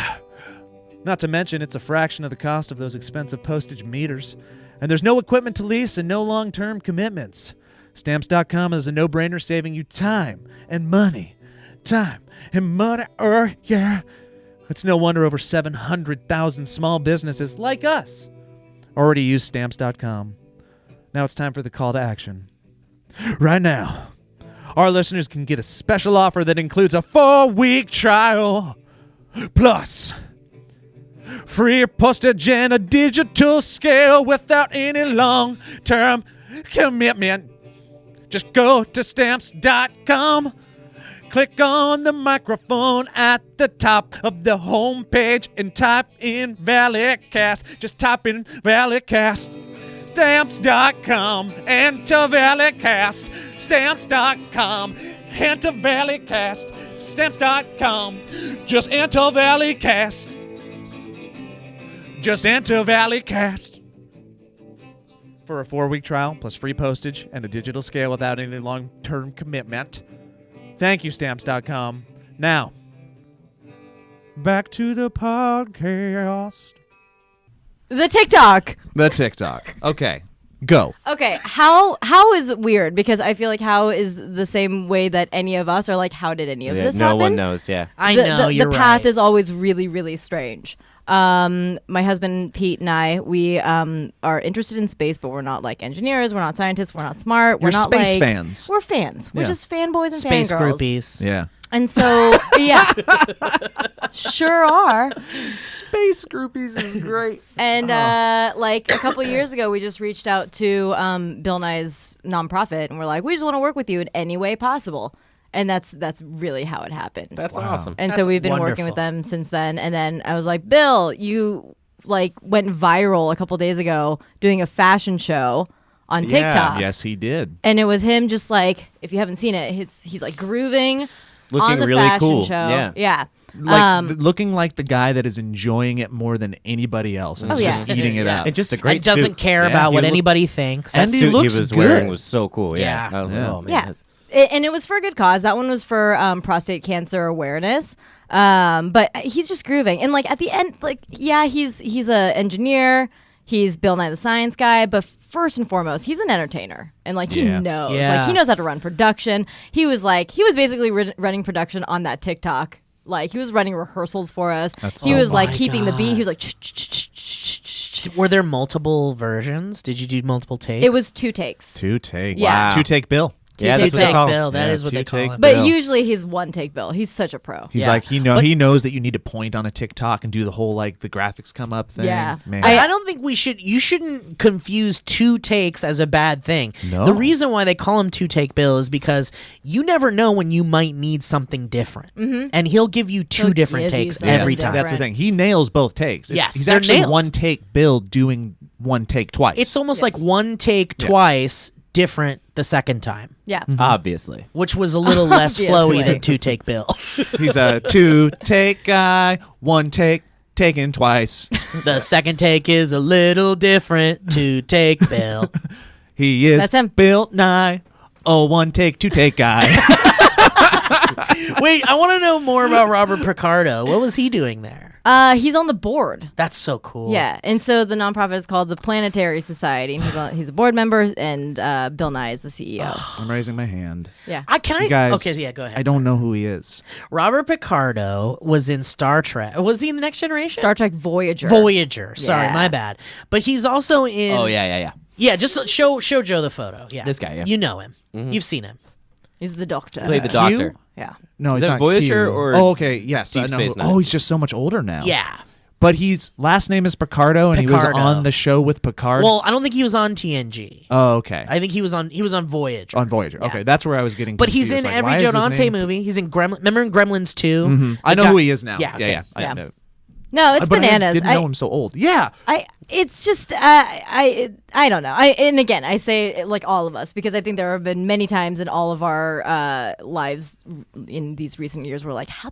Not to mention, it's a fraction of the cost of those expensive postage meters. And there's no equipment to lease and no long-term commitments. Stamps.com is a no-brainer, saving you time and money. Time and money, yeah. It's no wonder over 700,000 small businesses like us already use Stamps.com. Now it's time for the call to action. Right now, our listeners can get a special offer that includes a 4-week trial, plus free postage and a digital scale without any long-term commitment. Just go to Stamps.com, click on the microphone at the top of the homepage and type in Valleycast. Just type in Valleycast. Stamps.com, enter Valleycast. Stamps.com, enter Valleycast. Stamps.com, just enter Valleycast. Just enter Valleycast. For a 4-week trial, plus free postage and a digital scale without any long-term commitment. Thank you, Stamps.com. Now, back to the podcast. The TikTok. The TikTok. Okay, go. Okay, how is weird, because I feel like how is the same way that any of us are like, how did any of this no happen? one knows, yeah. I know, you're the path right. is always really, really strange. My husband Pete and I, we are interested in space, but we're not like engineers, we're not scientists, we're not smart, we're You're not space like fans. We're fans. We're Yeah. just fanboys and Space fangirls. groupies. Yeah. And so, yeah, sure are. Space groupies is great. And like a couple years ago, we just reached out to Bill Nye's nonprofit, and we're like, we just want to work with you in any way possible. And that's really how it happened. That's awesome. And That's so we've been working wonderful. with them since then. And then I was like, Bill, you like went viral a couple days ago doing a fashion show on Yeah. TikTok. Yes, he did. And it was him just like, if you haven't seen it, he's like grooving Looking on the really fashion cool. show. Yeah. Yeah. Like looking like the guy that is enjoying it more than anybody else, and Oh, is yeah. just eating it up. And just a great And doesn't suit. care Yeah, about what he look- anybody thinks. And That he suit looks he was good. wearing was so cool. Yeah. Yeah. I was Yeah. like, oh, man. Yeah. that's- And it was for a good cause. That one was for prostate cancer awareness. But he's just grooving. And like at the end, like, yeah, he's a engineer. He's Bill Nye the Science Guy. But first and foremost, he's an entertainer. And like he Yeah. knows. Yeah. Like he knows how to run production. He was basically running production on that TikTok Like he was running rehearsals for us. That's He so- was Oh like my keeping the beat. God. He was like, "Shh." Were there multiple versions? Did you do multiple takes? It was 2 takes. Two take. Yeah. Wow. Two take Bill. Yeah, two that's what they take call 'em. Bill. That Yeah, is what they call two-take him. But Bill. usually he's 1 take Bill. He's such a pro. He's Yeah. like he knows that you need to point on a TikTok and do the whole like the graphics come up thing. Yeah. Man. I don't think you shouldn't confuse 2 takes as a bad thing. No. The reason why they call him 2 take Bill is because you never know when you might need something different. And he'll give you 2 He'll different give you takes something every different. time. That's the thing. He nails both takes. Yes, he's they're actually nailed. 1 take Bill doing 1 take twice. It's almost Yes. like 1 take Yeah. twice, different the second time, Yeah. Obviously. which was a little less flowy Obviously. than 2 take Bill. He's a 2 take guy, 1 take taken twice. The second take is a little different. 2 take Bill. He is That's him. Bill Nye, 1 take 2 take guy. Wait, I want to know more about Robert Picardo. What was he doing there? He's on the board. That's so cool. Yeah, and so the nonprofit is called the Planetary Society, and he's a board member, and Bill Nye is the CEO. I'm raising my hand. Yeah. You Guys, okay, yeah, go ahead. I don't know who he is. Robert Picardo was in Star Trek. Was he in the Next Generation? Star Trek Voyager. Voyager. Sorry, Yeah. my bad. But he's also in. Oh yeah. Yeah, just show Joe the photo. Yeah, This guy, yeah. You know him. You've seen him. He's the Doctor. Played the Q? Doctor. Yeah. No, Is he's that not Voyager Q. or Oh, okay. Yes, Deep I know. Space Nine? Oh, he's just so much older now. Yeah. But his last name is Picardo, and he Picardo. was on the show with Picard. Well, I don't think he was on TNG. oh, okay. I think he was on Voyager. On Voyager. Okay, that's where I was getting. But he's confused. in Like, every why is Joe his Dante name- movie. He's in Gremlin. Remember in Gremlins 2? Mhm. I know The who guy- he is now. Yeah, okay. Yeah. Yeah. I know. No, it's But bananas. I didn't know him so old. Yeah. It's just I don't know. And again, I say like all of us because I think there have been many times in all of our lives in these recent years we're like, how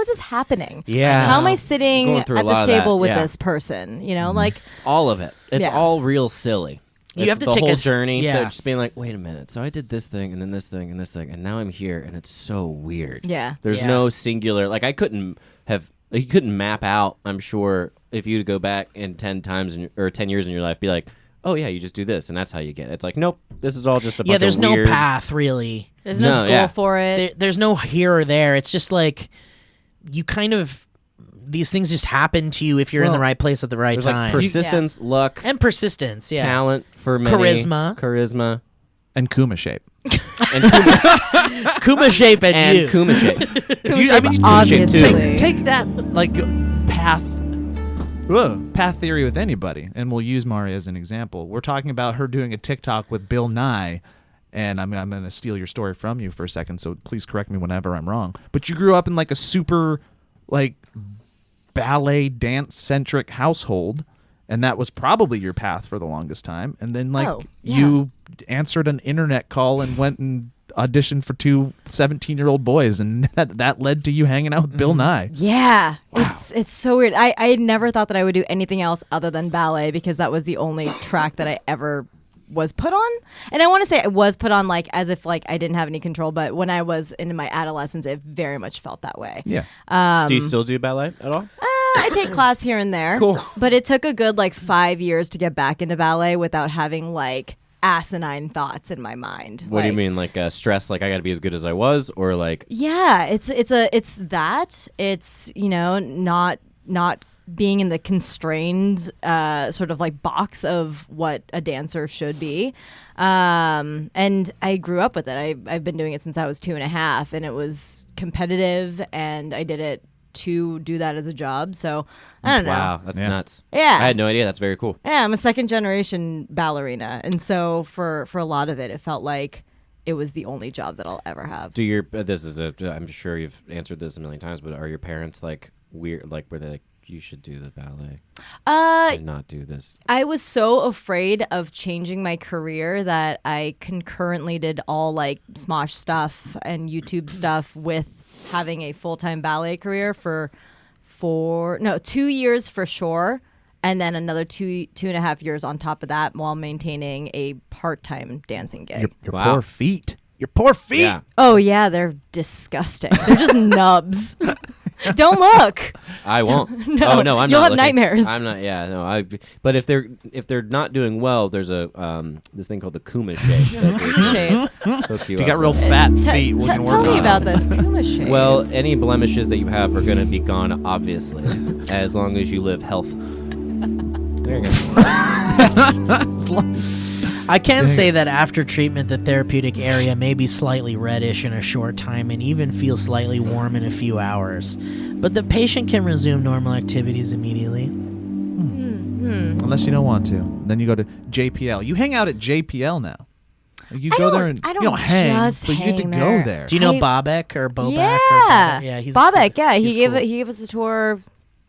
is this happening? Yeah. How am I sitting Going at through a this lot of that, table with yeah. this person? You know, like All of it. It's Yeah. all real silly. You It's have to the take whole a journey. yeah. Just being like, wait a minute. So I did this thing, and then this thing, and this thing, and now I'm here, and it's so weird. Yeah. There's Yeah. no singular. Like I couldn't you couldn't map out. I'm sure if you go back in 10 times or 10 years in your life, be like, oh yeah, you just do this, and that's how you get it. It's like, nope, this is all just a bunch Yeah, there's of no weird. path really. there's no No, school yeah. for it. There's no here or there. It's just like you kind of these things just happen to you if you're in the Well, right place at the right There's time. like persistence, luck, and persistence, yeah. talent for many, charisma, And Kuma shape. and Kuma, Kuma shape and, and you. Kuma shape. Obviously. Take that like path. Path theory with anybody, and we'll use Mari as an example. We're talking about her doing a TikTok with Bill Nye, and I'm going to steal your story from you for a second, so please correct me whenever I'm wrong. But you grew up in like a super like ballet dance centric household, and that was probably your path for the longest time. And then like Oh, yeah. you answered an internet call and went and auditioned for 2 17-year-old boys, and that led to you hanging out with Bill Nye. Yeah, it's so weird. I never thought that I would do anything else other than ballet because that was the only track that I ever was put on. And I want to say I was put on like as if like I didn't have any control, but when I was in my adolescence, it very much felt that way. Yeah. Do you still do ballet at all? I take class here and there. Cool. But it took a good like 5 years to get back into ballet without having like asinine thoughts in my mind. What do you Like, mean, like stress? Like I got to be as good as I was, or like Yeah, it's that. It's, you know, not being in the constrained sort of like box of what a dancer should be. And I grew up with it. I've been doing it since I was 2.5, and it was competitive, and I did it to do that as a job. So I don't know. wow, that's Yeah. nuts. Yeah. I had no idea. That's very cool. Yeah, I'm a second generation ballerina. And so for a lot of it, it felt like it was the only job that I'll ever have. Do your this is a I'm sure you've answered this a million times, but are your parents like weird? Like were they like you should do the ballet and not do this? I was so afraid of changing my career that I concurrently did all like Smosh stuff and YouTube stuff with having a full-time ballet career for 2 years for sure, and then another 2.5 years on top of that while maintaining a part-time dancing gig. Your Wow. poor feet. Your poor feet. Yeah. Oh yeah, they're disgusting. They're just nubs. Don't look. I won't. No, oh no, I'm you'll not have looking. nightmares. I'm not. Yeah, no. But if they're not doing well, there's a this thing called the Kuma shape. that will Shape. hook you If you up got real with. fat feet, we can work Tell me on it. about this Kuma shape. Well, any blemishes that you have are going to be gone, obviously, as long as you live health. There you go. As long as- I can say that after treatment, the therapeutic area may be slightly reddish in a short time and even feel slightly warm in a few hours. But the patient can resume normal activities immediately. Unless you don't want to. Then you go to JPL. You hang out at JPL now. You go there and I you don't don't hang, just but you get to hang go there. there. Do you know I- Bobek or Bobak? yeah, Or yeah, he's Bobek. Yeah, he's he gave cool. he gave us a tour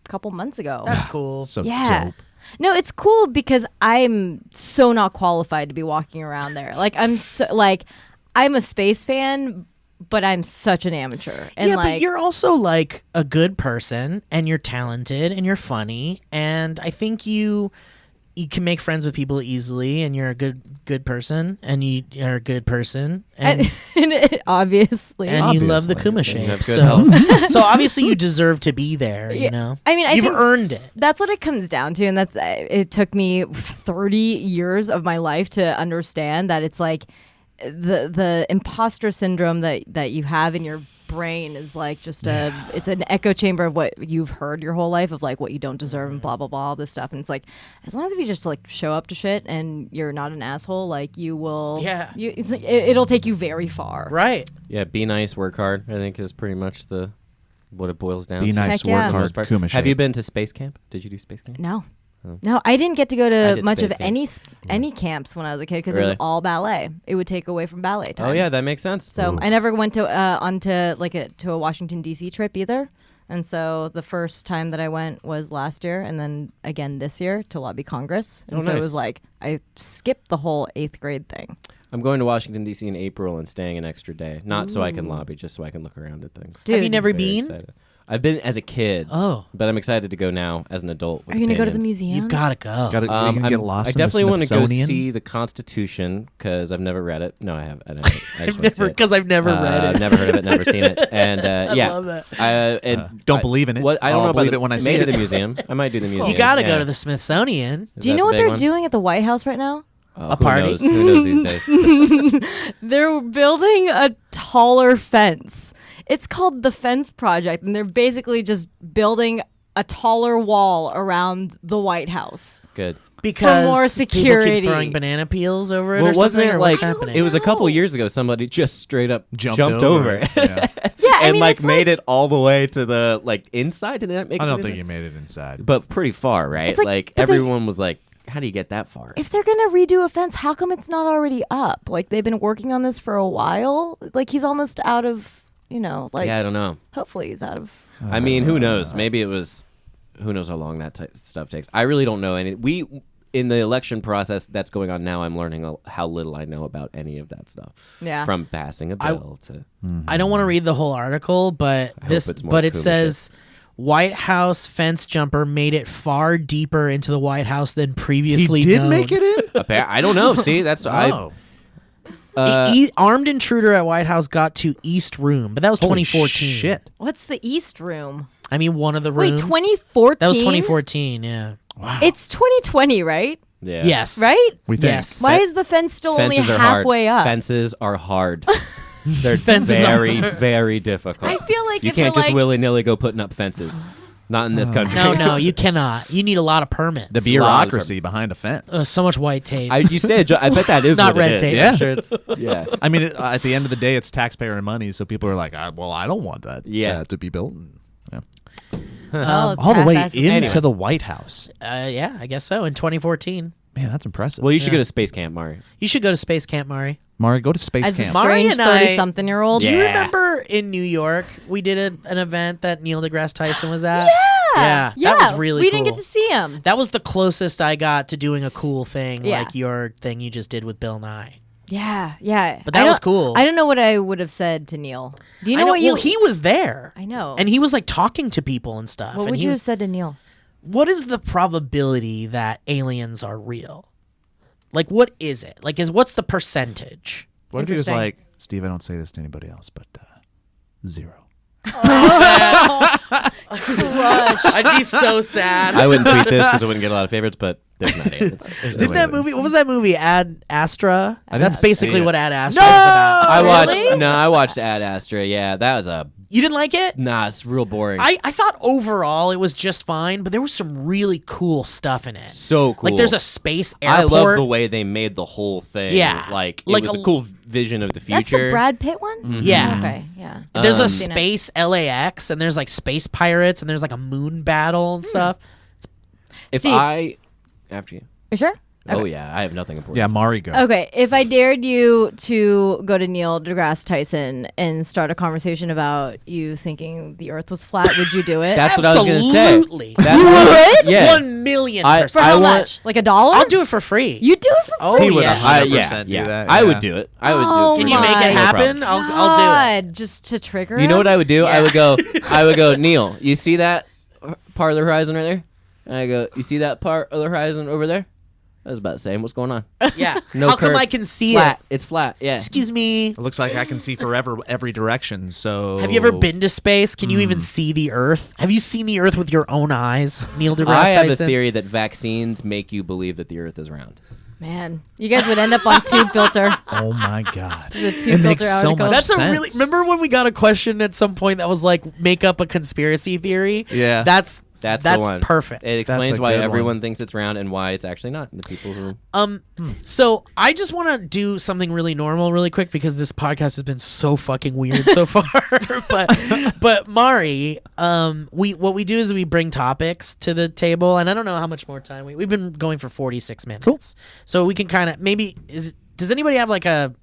a couple months ago. That's cool. So yeah. dope. No, it's cool because I'm so not qualified to be walking around there. Like I'm a space fan, but I'm such an amateur. And yeah, like but you're also like a good person, and you're talented, and you're funny, and I think you can make friends with people easily, and you're a good person, and you are a good person, and obviously. and you love the Obviously. Kuma And you shape. have good So, health. so obviously you deserve to be there. Yeah. You know, I mean, I you've think earned it. that's what it comes down to, and that's it took me 30 years of my life to understand that it's like the imposter syndrome that you have in your brain is like just it's an echo chamber of what you've heard your whole life of like what you don't deserve and blah blah blah all this stuff. And it's like as long as you just like show up to shit and you're not an asshole, like you will it'll take you very far. Right. Yeah, be nice, work hard. I think is pretty much what it boils down Be to. nice, Heck yeah. work For the most hard, part. Kuma Have you shape. been to space camp? Did you do space camp? No. Oh. No, I didn't get to go I to did much of space camp. any camps when I was a kid because it was Really? all ballet. It would take away from ballet time. Oh yeah, that makes sense. So I never went to to a Washington D.C. trip either, and so the first time that I went was last year, and then again this year to lobby Congress, and Oh, so it nice. was like I skipped the whole 8th grade thing. I'm going to Washington D.C. in April and staying an extra day, not so I can lobby, just so I can look around at things. Dude, Have you never Very been? excited. I've been as a kid, Oh, but I'm excited to go now as an adult. are you gonna go to the opinions. museum? you've got to go. Gotta, you can get lost I in definitely the want to go Smithsonian. see the Constitution because I've never read it. No, I have. I just wanna see Never, it. because I've never read it. I've never heard of it, never seen it, and I yeah, love that. and Don't believe in it. What I don't I'll know about believe it when I see maybe it. the museum. I might do the museum. You got to yeah. go to the Smithsonian. Is Do you that know the what big they're one? doing at the White House right now? Oh, party? Who knows these days? They're building a taller fence. It's called the Fence Project, and they're basically just building a taller wall around the White House. Good. Because more people security. keep throwing banana peels over it Well, or wasn't something, it or like what's happening? it was a couple years ago? Somebody just straight up jumped over it. Yeah. Yeah, I and mean, like it's made it all the way to the like inside. Did they not make I it don't to the think you inside? made it inside. But pretty far, right? It's like- but they- everyone was like, "How do you get that far?" If they're gonna redo a fence, how come it's not already up? Like they've been working on this for a while. Like he's almost out of, like yeah, I don't know. hopefully he's out of. I mean, who knows? Maybe it was. Who knows how long that stuff takes? I really don't know any. In the election process that's going on now, I'm learning how little I know about any of that stuff. Yeah. From passing a bill to. I don't want to read the whole article, but I hope it's more it Kuma says White House fence jumper made it far deeper into the White House than He previously did known. make it in? I don't know. See, that's Oh. Armed intruder at White House got to East Room, but that was Holy 2014. shit. What's the East Room? I mean, one of the Wait, rooms. 2014. That was 2014. Yeah. It's 2020, right? Yeah. Yes. Right? We think. Yes. Why is the fence still only Fences are halfway hard. up? Fences are hard. They're Fences are very, very difficult. I feel like you if you're can't just like, willy nilly go putting up fences. Not in this country. No, you cannot. You need a lot of permits. The bureaucracy behind a fence. So much white tape. You said I bet that is Not what red it is. tape. Yeah. I'm sure it's, yeah. I mean, at the end of the day, it's taxpayer money, so people are like, well, I don't want that to be built. Yeah. oh, it's All the way half-assed. into Anyway. the White House. Yeah, I guess so. In 2014. Man, that's impressive. Well, you should Yeah. go to space camp, Mari. You should go to Space Camp, Mari. Mari, go to space As a camp. Mari strange and I- 30-something-year-old. Do you Yeah. remember in New York we did an event that Neil deGrasse Tyson was at? Yeah, That was really we cool. didn't get to see him. That was the closest I got to doing a cool thing Yeah. like your thing you just did with Bill Nye. Yeah. But that was cool. I don't know what I would have said to Neil. Do you know, what you? Well, he was there. I know. And he was like talking to people and stuff. what and would he you was- have said to Neil? What is the probability that aliens are real? Like, what is it? Like, what's the percentage? What if he was Interesting. like, Steve, I don't say this to anybody else, but 0. I'd be so sad. I wouldn't tweet this because I wouldn't get a lot of favorites, but there's not aliens. Did that movie? What was that movie? Ad Astra. I didn't That's basically see it. what Ad Astra is about. I watched Ad Astra. Yeah, that was You didn't like it? nah, it's real boring. I thought overall it was just fine, but there was some really cool stuff in it. so cool. Like there's a space airport. I love the way they made the whole thing. Yeah. Like Like it was a- a cool vision of the future. That's the Brad Pitt one? Yeah. Okay, yeah. There's a Seen it. space LAX, and there's like space pirates, and there's like a moon battle and stuff. If Steve. after you. You sure? Oh yeah, I have nothing important. Yeah, Mari go. Okay, if I dared you to go to Neil deGrasse Tyson and start a conversation about you thinking the Earth was flat, would you do it? That's what I was gonna say. Absolutely. That's You what- would? Yeah. 1,000,000%. For how much? Like $1? I'll do it for free. You do it for Oh, free? He would yeah. 100% do yeah. that. I yeah. would do it. I would Oh do it. Can you my make it No happen? problem. I'll do it. God, just to trigger You know him? what I would do? Yeah. I would go, Neil, you see that part of the horizon right there? And I go, you see that part of the horizon over there? That's about the same. What's going on? Yeah. No How come curve. I can see Flat. it? It's flat. Yeah. Excuse me. It looks like I can see forever every direction. So Have you ever been to space? Can you even see the Earth? Have you seen the Earth with your own eyes, Neil deGrasse I have a Tyson? theory that vaccines make you believe that the Earth is round. Man, you guys would end up on Tube Filter. Oh my God! The It Tube makes Filter so article. much That's a sense. really. Remember when we got a question at some point that was like, make up a conspiracy theory? Yeah. That's That's the one. perfect. It explains a why good everyone one. thinks it's round and why it's actually not. The people who So I just want to do something really normal, really quick, because this podcast has been so fucking weird so far. but Mari, what we do is we bring topics to the table, and I don't know how much more time we've been going for 46 minutes, so we can kind of does anybody have like a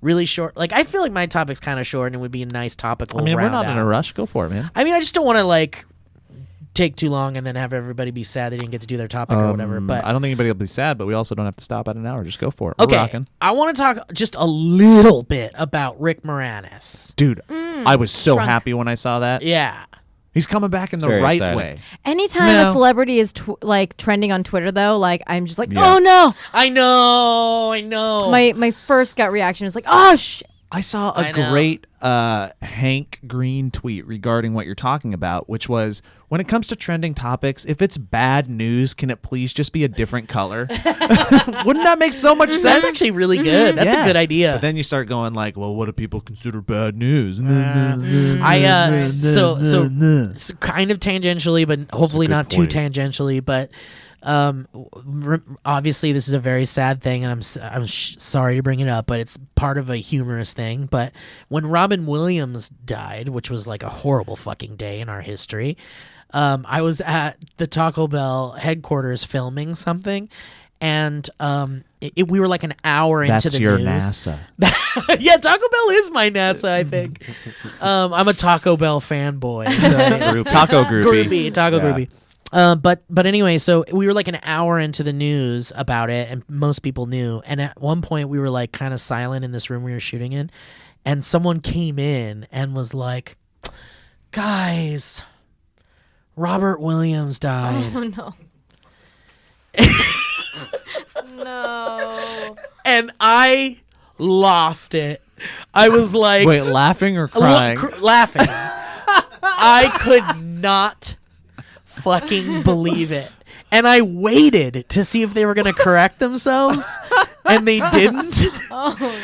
really short? Like I feel like my topic's kind of short, and it would be a nice topical. I mean, we're round not in a out. rush. Go for it, man. I mean, I just don't want to like take too long and then have everybody be sad they didn't get to do their topic or whatever. But I don't think anybody will be sad, but we also don't have to stop at an hour. Just go for it. We're okay, rocking. I want to talk just a little bit about Rick Moranis. Dude, I was so happy when I saw that. Yeah. He's coming back in the very right exciting. way. Anytime No. a celebrity is like trending on Twitter, though, like I'm just like, Yeah. oh no. I know. My first gut reaction is like, oh I saw I a know. great Hank Green tweet regarding what you're talking about, which was, when it comes to trending topics, if it's bad news, can it please just be a different color? Wouldn't that make so much sense? That's actually really good. That's Yeah. a good idea. But then you start going like, well, what do people consider bad news? So kind of tangentially, but hopefully good not too point. tangentially. But obviously, this is a very sad thing, and I'm sorry to bring it up, but it's part of a humorous thing. But when Robin Williams died, which was like a horrible fucking day in our history, I was at the Taco Bell headquarters filming something. And we were like an hour into That's the your news. NASA. Yeah, Taco Bell is my NASA, I think. I'm a Taco Bell fanboy. So Taco groupie. Taco Yeah. groupie. But anyway, so we were like an hour into the news about it, and most people knew. And at one point, we were like kind of silent in this room we were shooting in, and someone came in and was like, "Guys, Robert Williams died." Oh no. No. And I lost it. I was like, Wait, laughing or crying? laughing. I could not fucking believe it. And I waited to see if they were going to correct themselves, and they didn't.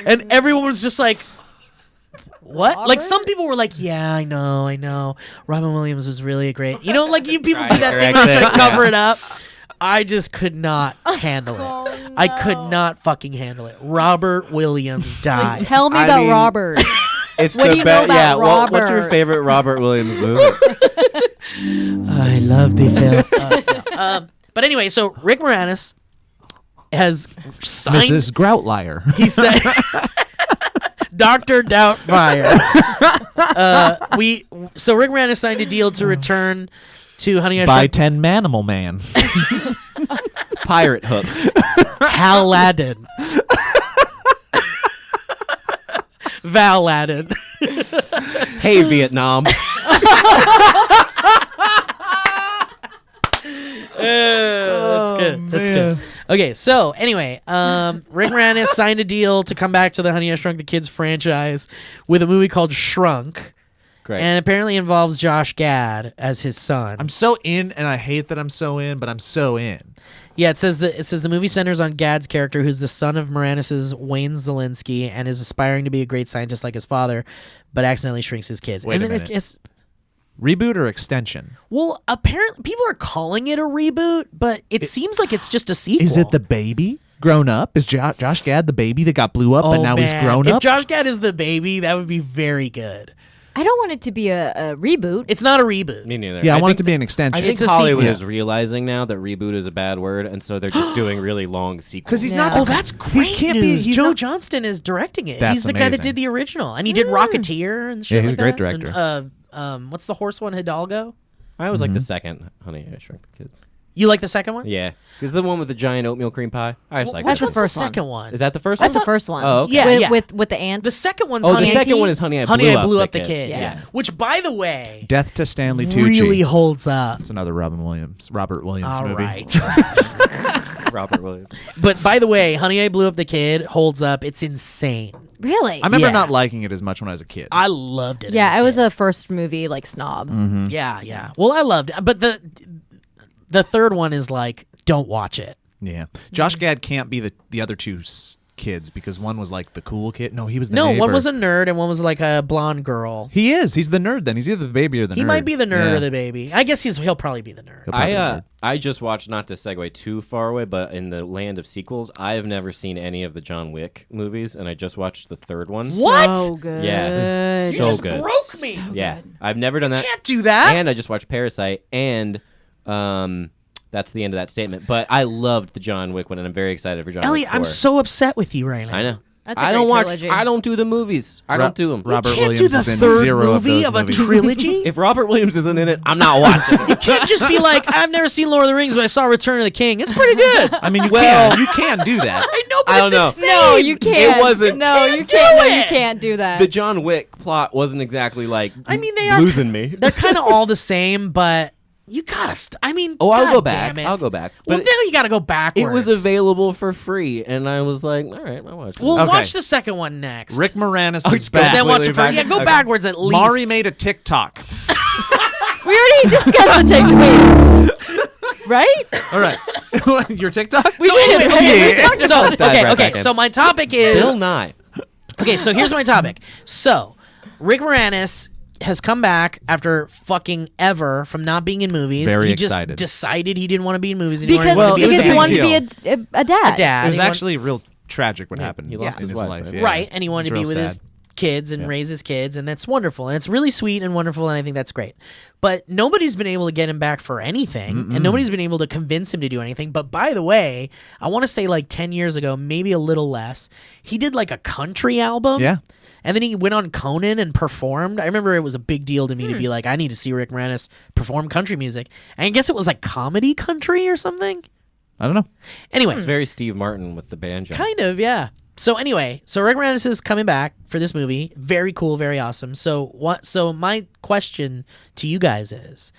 And everyone was just like, what? Like, some people were like, yeah, I know. Robin Williams was really great. You know, like, you people do that thing where you try to cover it up. I just could not handle it. I could not fucking handle it. Robert Williams died. Tell me I about mean- Robert. it's What the do you know about yeah. What's your Robert? favorite Robert Williams movie? I love the film. But anyway, so Rick Moranis has signed. Mrs. Groutlier. He said, Dr. Doubtfire. So Rick Moranis signed a deal to return to Honey I By Shrunk 10 Manimal Man. Pirate Hook. Hal-Ladin. Val-Ladin. Hey, Vietnam. That's good. That's good. Okay, so anyway, Rick Moranis signed a deal to come back to the Honey I Shrunk the Kids franchise with a movie called Shrunk, Great. and apparently involves Josh Gad as his son. I'm so in, and I hate that I'm so in, but I'm so in. Yeah, it says the movie centers on Gad's character, who's the son of Moranis's Wayne Zelinsky and is aspiring to be a great scientist like his father, but accidentally shrinks his kids. Wait and a then minute. it's Reboot or extension? well, apparently people are calling it a reboot, but it seems like it's just a sequel. Is it the baby grown up? Is Josh Gad the baby that got blew up, Oh, but now he's man. grown If up? Josh Gad is the baby, that would be very good. I don't want it to be a reboot. It's not a reboot. Me neither. Yeah, I want it think to be an extension. I think It's a Hollywood sequel. is realizing now that reboot is a bad word, and so they're just doing really long sequels. Because he's Yeah. not. Oh, that's great can't be- news. he's Joe not- Johnston is directing it. That's He's the guy that amazing. did the original, and he did Rocketeer and shit. Yeah, he's like a great that. director. And, what's the horse one? Hidalgo. I always like the second Honey, I Shrunk the Kids. You like the second one? Yeah, because the one with the giant oatmeal cream pie. I just like That's that. the What's first the one. second one? Is that the first That's one? the first one. Oh, okay. Yeah, with, yeah. with the ant. The second one's Oh, the Honey. second one is Honey, I Honey, Blew I Blew Up the Kid. Kid. Yeah. Which, by the way, Death to Stanley Tucci. really holds up. It's another Robert Williams All movie. right. Robert Williams. But by the way, Honey, I Blew Up the Kid holds up. It's insane. Really? I remember Yeah. not liking it as much when I was a kid. I loved it. yeah, as I was kid. a first movie like snob. Yeah, yeah. Well, I loved it, but the third one is like, don't watch it. Yeah, Josh Gad can't be the other two kids because one was like the cool kid. No, he was the No, neighbor. one was a nerd and one was like a blonde girl. He is. He's the nerd. Then he's either the baby or the nerd. He might be the nerd Yeah. or the baby. I guess he'll probably be the nerd. He'll probably be the nerd. I just watched, not to segue too far away, but in the land of sequels, I have never seen any of the John Wick movies, and I just watched the third one. What? So good. Yeah. You So just good. broke me. Yeah, I've never done that. Can't do that. And I just watched Parasite, and that's the end of that statement. But I loved the John Wick one, and I'm very excited for John Elliot, Wick 4. I'm so upset with you right now. I know. That's a I great don't watch. trilogy. I don't do the movies. I don't do them. Robert You can't Williams do the is in third 0 of movie those of a movies. trilogy. If Robert Williams isn't in it, I'm not watching it. You can't just be like, I've never seen Lord of the Rings, but I saw Return of the King. It's pretty good. I mean, you can do that. I know, but I don't know. it's insane. No, you can't. It wasn't- No, you do can't. No, it. you can't do that. The John Wick plot wasn't exactly like. I mean, they are losing me. They're kind of all the same, but you gotta. I mean, Oh, I'll God go back. damn it. I'll go back. Well, But now you gotta go backwards. it was available for free, and I was like, all right, I'll watch it. We'll Okay. watch the second one next. Rick Moranis Oh, is go back. then watch the completely first. Yeah, go Okay. backwards at least. Mari made a TikTok. we already discussed the take. Right? All right, your TikTok. So anyway, okay, Yeah. so Dive right okay. back in. So my topic is Bill Nye. okay. So here's my topic. So Rick Moranis has come back after fucking ever from not being in movies. Very he excited. just decided he didn't want to be in movies anymore. Because, he wanted to be because a he dad. wanted to be deal. a dad. A dad. It was He wanted- actually real tragic what happened. he lost in his his wife, life. right? Yeah. Right, and he wanted to It's be with real his sad. kids and raise his kids, and that's wonderful, and it's really sweet and wonderful, and I think that's great. But nobody's been able to get him back for anything, and nobody's been able to convince him to do anything. But by the way, I want to say like 10 years ago, maybe a little less, he did like a country album. Yeah. And then he went on Conan and performed. I remember it was a big deal to me to be like, I need to see Rick Moranis perform country music. And I guess it was like comedy country or something. I don't know. Anyway, It's very Steve Martin with the banjo. kind of, yeah. So anyway, so Rick Moranis is coming back for this movie. Very cool, very awesome. So what? So my question to you guys is,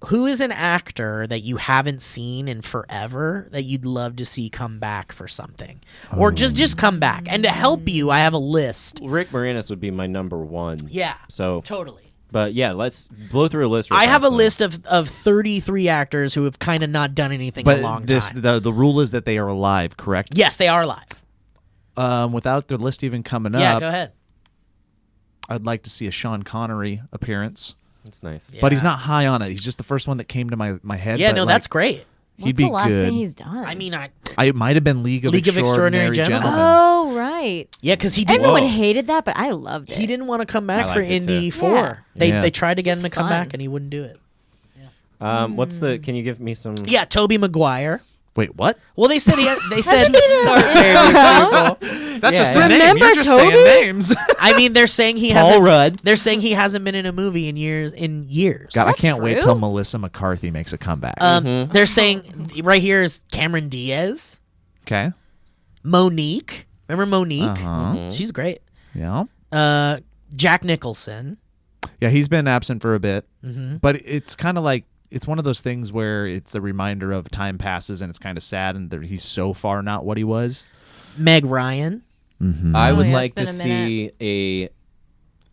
who is an actor that you haven't seen in forever that you'd love to see come back for something, or just come back? And to help you, I have a list. Rick Moranis would be my number one. Yeah, So, totally. but yeah, let's blow through a list. I have a real fast list of 33 actors who have kind of not done anything in a long But time. the rule is that they are alive, correct? Yes, they are live. Without their list even coming Yeah, up, go ahead. I'd like to see a Sean Connery appearance. That's nice. But he's Yeah. not high on it. He's just the first one that came to my head. Yeah, but, no, like, that's great. He'd What's be the last good. thing he's done? I mean, It might have been League of Extraordinary Gentlemen. oh, right. yeah, because he didn't. Everyone Whoa. hated that, but I loved it. He didn't want to come back I for liked it Indy too. 4. Yeah. They Yeah. they tried to get him It's to come fun. back and he wouldn't do it. What's the? Can you give me some? Yeah, Toby Maguire. Wait, what? Well, they said they said. That's Yeah, just yeah. a name. Remember You're just Toby? saying names. I mean, they're saying he Paul hasn't. Rudd. They're saying he hasn't been in a movie in years. God, I that can't wait true? till Melissa McCarthy makes a comeback. They're saying right here is Cameron Diaz, Okay. Monique. Remember Monique? Uh-huh. She's great. Yeah. Jack Nicholson. Yeah, he's been absent for a bit. Mm-hmm. But it's kind of like, it's one of those things where it's a reminder of time passes and it's kind of sad and that he's so far not what he was. Meg Ryan. I would yeah, like to it's been a see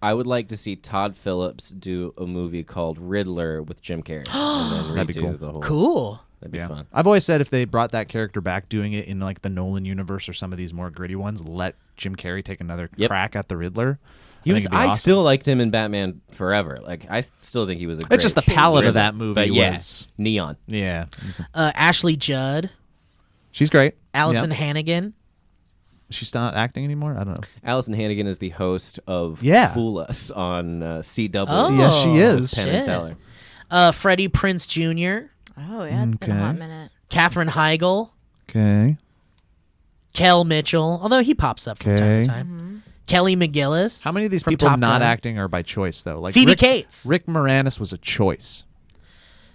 I would like to see Todd Phillips do a movie called Riddler with Jim Carrey. And then That'd be redo cool. the whole. Cool. That'd be fun. I've always said if they brought that character back doing it in like the Nolan universe or some of these more gritty ones, let Jim Carrey take another crack at the Riddler. I still liked him in Batman Forever. Like I still think he was a great. It's just the palette Riddler. of that movie But yeah, was neon. yeah. Ashley Judd, She's great. Allison Yep. Hannigan. She's not acting anymore. I don't know. Allison Hannigan is the host of Yeah. Fool Us on CW. Oh, Yes, she is. Penn shit. and Teller. Freddie Prinze Jr., Oh yeah, it's been a Okay. hot minute. Katherine Heigl, Okay. Kel Mitchell, although he pops up from time Okay. to time. Kelly McGillis. How many of these from people Top not Gun. acting are by choice though? Like Phoebe Rick, Cates. Rick Moranis was a choice.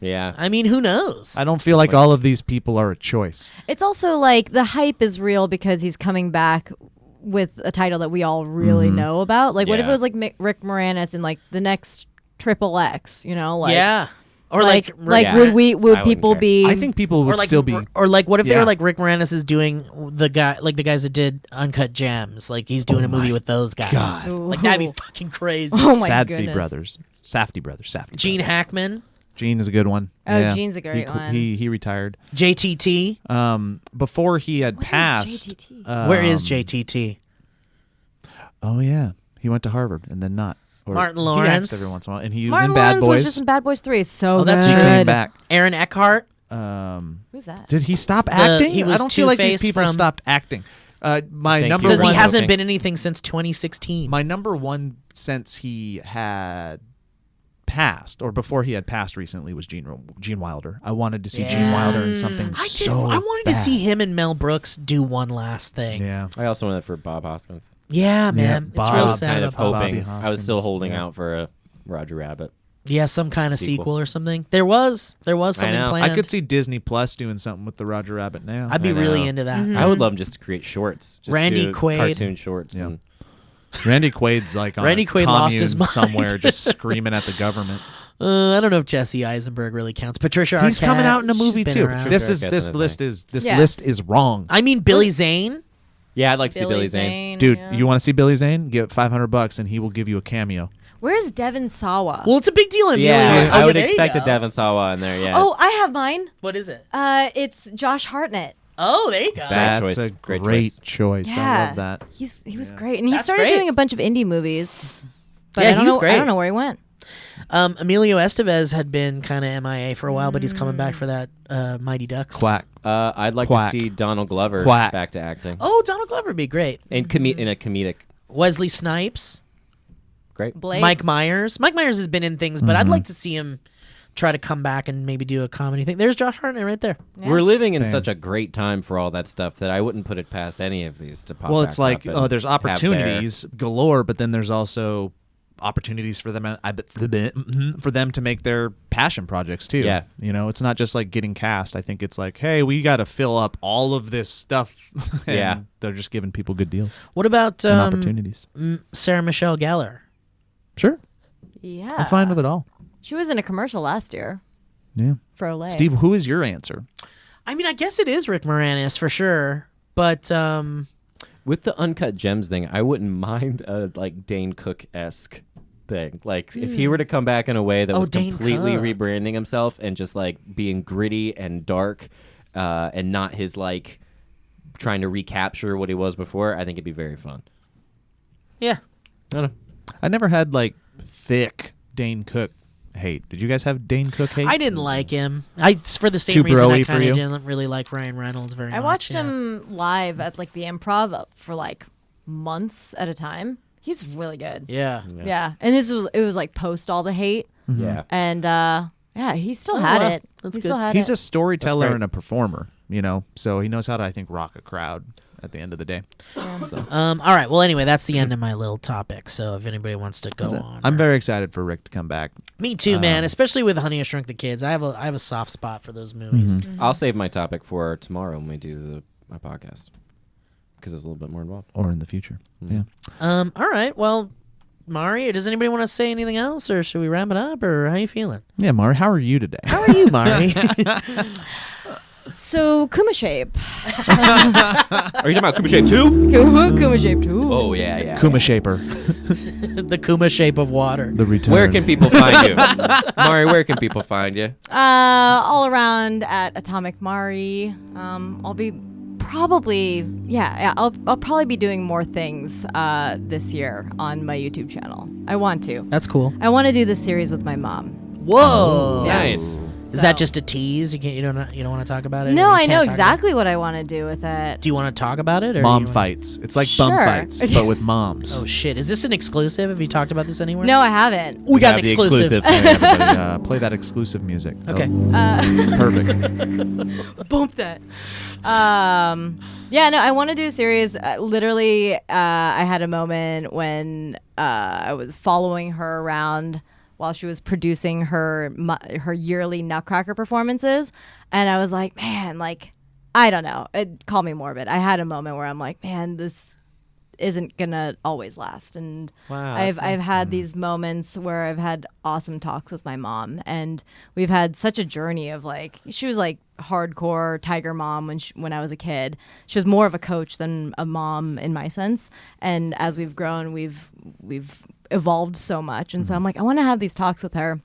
Yeah. I mean, who knows? I don't feel like all of these people are a choice. It's also like the hype is real because he's coming back with a title that we all really know about. Like, what if it Yeah. was like Rick Moranis in like the next Triple X? You know, like yeah. Or like Yeah. would I wouldn't people care. be? I think people would or like, still be. or like, what if they Yeah. were like Rick Moranis is doing the guys that did Uncut Gems, like he's doing a movie with those guys. God. Like that'd be Ooh. fucking crazy. Oh my Safdie goodness. brothers. Safdie brothers. Gene brothers. Hackman, Gene is a good one. Oh, Yeah. Gene's a great one. He retired. JTT. Before he had Where is passed. JTT? Where is JTT? Oh yeah, he went to Harvard and then not. Or Martin he Lawrence. acts every once in a while, and he was Martin in Bad Lawrence Boys. was just in Bad Boys 3. So Oh, that's good. He true. came back. Aaron Eckhart. Who's that? Did he stop acting? he was I don't feel like these Two-Face people from- stopped acting. My Thank number you. Says one. he hasn't joking. been anything since 2016. My number one since he had passed, or before he had passed recently, was Gene Wilder. I wanted to see Gene Yeah. Wilder in something I did. so. I wanted bad. to see him and Mel Brooks do one last thing. Yeah. I also wanted that for Bob Hoskins. Yeah, man. it's Bob. real I was sad kind of about hoping. Bobby I was still Hoskins, holding yeah. out for a Roger Rabbit. Yeah, some kind of Sequel. sequel or something. There was something know. planned. I could see Disney Plus doing something with the Roger Rabbit now. I'd be I really know. into that. Mm-hmm. I would love just to create shorts. Just Randy do Quaid. cartoon shorts. Yeah. And Randy Quaid's like on Randy a Quaid lost his commune mind. somewhere, just screaming at the government. I don't know if Jesse Eisenberg really counts. Patricia Arquette. He's coming out in a she's movie been too. around. This Patricia Arquette's in Yeah. list is wrong. I mean, Billy Zane. yeah, I'd like to see Billy Zane. Dude, yeah. you want to see Billy Zane? Give it $500 and he will give you a cameo. Where's Devin Sawa? Well, it's a big deal in Yeah, Emilio. I would there you expect a go. Devin Sawa in there. Yeah. Oh, I have mine. What is it? It's Josh Hartnett. Oh, there you go. That's choice. a Great great choice. choice. Yeah, I love that. He was great, and he That's started great. doing a bunch of indie movies. But Yeah, I don't he was know, great. I don't know where he went. Emilio Estevez had been kind of MIA for a while, but he's coming back for that Mighty Ducks. Quack. I'd like Quack. to see Donald Glover Quack. back to acting. Oh, Donald Glover would be great. And in a comedic. Wesley Snipes. Great. Blake. Mike Myers. Mike Myers has been in things, but I'd like to see him try to come back and maybe do a comedy thing. There's Josh Hartnett right there. Yeah. We're living in Same. such a great time for all that stuff that I wouldn't put it past any of these to pop Well, back it's like up and there's have their- opportunities galore, but then there's also opportunities for them. For them to make their passion projects too. Yeah. You know, it's not just like getting cast. I think it's like, hey, we got to fill up all of this stuff. And Yeah. they're just giving people good deals What about and opportunities. Sarah Michelle Gellar? Sure, Yeah, I'm fine with it all. She was in a commercial last year Yeah. for Olay. Steve, who is your answer? I mean, I guess it is Rick Moranis for sure, but With the Uncut Gems thing, I wouldn't mind a like Dane Cook-esque thing. Like if he were to come back in a way that Oh, was Dane completely Cook. rebranding himself and just like being gritty and dark, and not his like trying to recapture what he was before, I think it'd be very fun. yeah. I don't know. I never had like thick Dane Cook hate. Did you guys have Dane Cook hate? I didn't like him. For the same Too reason I bro-y for kind you? of didn't really like Ryan Reynolds very much. I watched yeah. him live at like the Improv for like months at a time. He's really good. Yeah. Yeah, and it was like post all the hate, Yeah. and yeah, he still Oh, had well, it. that's He good. still had He's it. a storyteller great. and a performer, you know, so he knows how to, I think, rock a crowd at the end of the day. All right. Well, anyway, that's the end of my little topic. So if anybody wants to go on, I'm very excited for Rick to come back. me too, man. Especially with Honey I Shrunk the Kids. I have a soft spot for those movies. I'll save my topic for tomorrow when we do my podcast because it's a little bit more involved. Or in the future. Yeah. All right. Well, Mari, does anybody want to say anything else, or should we wrap it up, or how you feeling? Yeah, Mari, how are you today? How are you, Mari? So Kuma shape. Are you talking about Kuma Shape 2? Kuma shape too. Oh, yeah. Kuma Shaper, The Kuma shape of water. the return. Where can people find you? Mari, where can people find you? All around at Atomic Mari. I'll be probably I'll probably be doing more things this year on my YouTube channel. I want to. That's cool. I want to do this series with my mom. Whoa. Nice. Is that just a tease? You don't want to talk about it? No, Or you I can't know talk about exactly what I want to do with it. it? Do you want to talk about it? Or Mom do you wanna- fights. It's like bum Sure. fights, but with moms. Oh shit! Is this an exclusive? Have you talked about this anywhere? No, I haven't. We got an have the exclusive. Hey, everybody, play that exclusive music. Okay. Perfect. Bump that. Yeah, no, I want to do a series. Literally, I had a moment when I was following her around while she was producing her yearly Nutcracker performances, and I was like, man, like, I don't know. Call me morbid. I had a moment where I'm like, man, this isn't gonna always last, and Wow, I've that's had these moments where I've had awesome talks with my mom, and we've had such a journey of like, she was like hardcore tiger mom when I was a kid. She was more of a coach than a mom in my sense, and as we've grown, we've evolved so much, and so I'm like, I want to have these talks with her.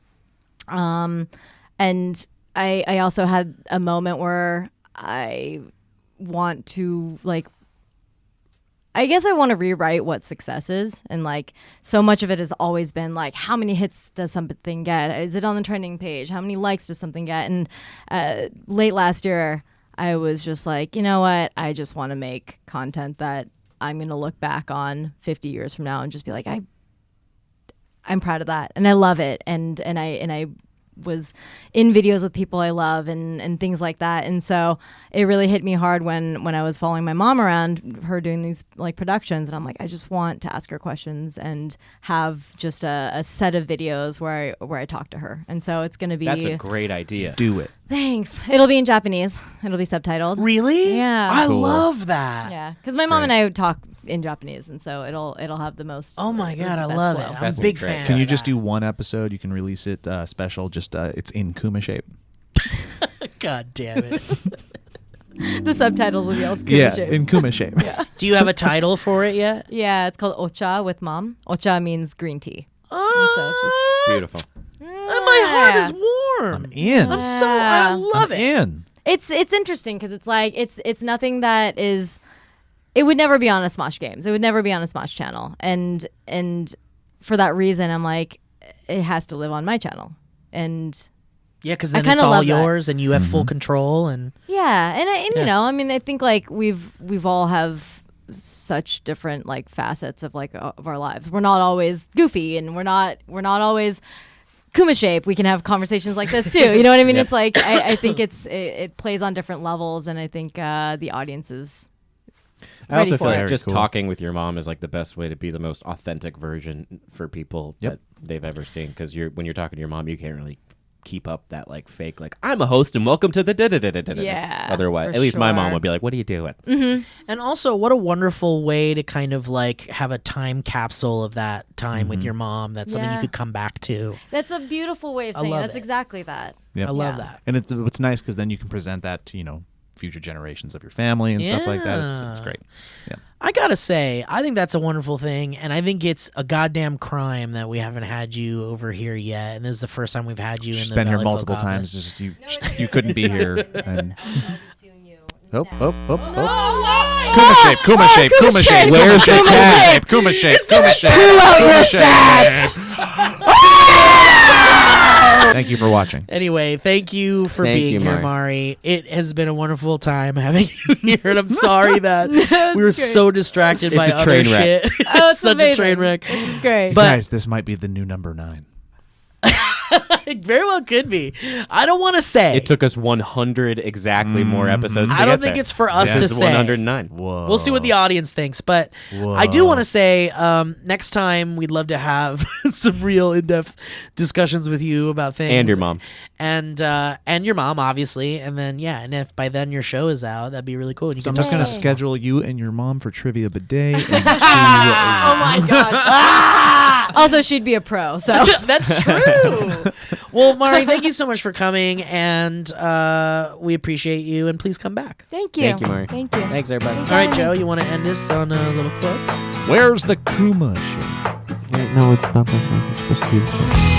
And I also had a moment where I want to like, I guess I want to rewrite what success is. And like, so much of it has always been like, how many hits does something get? Is it on the trending page? How many likes does something get? And late last year, I was just like, you know what? I just want to make content that I'm going to look back on 50 years from now and just be like, I'm proud of that. And I love it. And I was in videos with people I love and things like that. And so it really hit me hard when I was following my mom around, her doing these like productions, and I'm like, I just want to ask her questions and have just a set of videos where I talk to her. And so it's going to be... That's a great idea. Do it. Thanks. It'll be in Japanese. It'll be subtitled. Really? Yeah. I Cool. love that. Yeah, because my mom and I talk in Japanese, and so it'll have the most... Oh my god, I best love flow. it. I'm That's a big great. fan. Can you of just that. do one episode? You can release it special. Just it's in Kuma shape. God damn it. The subtitles will be all Yeah, shape. in Kuma shape. Do you have a title for it yet? Yeah, it's called Ocha with Mom. Ocha means green tea. And so it's just... Beautiful. My heart is warm. I'm in. I'm so I love it. in. It's interesting because it's like it's nothing that is. It would never be on a Smosh Games. It would never be on a Smosh channel, and for that reason, I'm like, it has to live on my channel, and Yeah, because I then it's kinda all love that. yours and you have full control and yeah, and Yeah. you know, I mean, I think like we've all have such different like facets of like of our lives. We're not always goofy, and we're not always Kuma shape. We can have conversations like this too. You know what I mean? It's like I think it plays on different levels, and I think the audience is. I also ready feel for like it. just Cool. talking with your mom is like the best way to be the most authentic version for people Yep. that they've ever seen. Because when you're talking to your mom, you can't really keep up that like fake like I'm a host and welcome to the da-da-da-da-da-da. Yeah, Otherwise, for at least my mom sure. would be like, "What are you doing?" and also what a wonderful way to kind of like have a time capsule of that time with your mom. That's something you Yeah. could come back to. That's a beautiful way of I saying it. love That's it. exactly that. Yep. I love Yeah. that. And it's nice because then you can present that to future generations of your family and stuff like that. It's Yeah. great. Yeah. I gotta say, I think that's a wonderful thing, and I think it's a goddamn crime that we haven't had you over here yet. And this is the first time we've had you She's in the been here Valley multiple Folk times. office. Just you couldn't be here. And Oh, Kuma shape, Kuma shape, Kuma shape. Where's the cat? Kuma shape, Kuma shape, Kuma shape. Thank you for watching. Anyway, thank you for Thank being you, here, Mari. Mari. It has been a wonderful time having you here, and I'm sorry that we were so distracted It's by a other train wreck. shit. Oh, it's such amazing. a train wreck. This is great. But- Guys, this might be the new number 9. It very well could be. I don't want to say. It took us 100 exactly more episodes. To I don't get think there. it's for us This to is say. 109. Whoa. We'll see what the audience thinks, but I do want to say next time we'd love to have some real in-depth discussions with you about things And your mom. and your mom, obviously, and then and if by then your show is out, that'd be really cool. And you So I'm can just going to Yay. schedule you and your mom for Trivia Bidet. And oh my gosh. Also, she'd be a pro. So That's true. Well, Mari, thank you so much for coming, and we appreciate you. And please come back. thank you. Thank you, Mari. Thank you. Thanks, everybody. All right, Joe, you want to end us on a little quote? Where's the Kuma shake? Wait, no, it's not. It's supposed to be.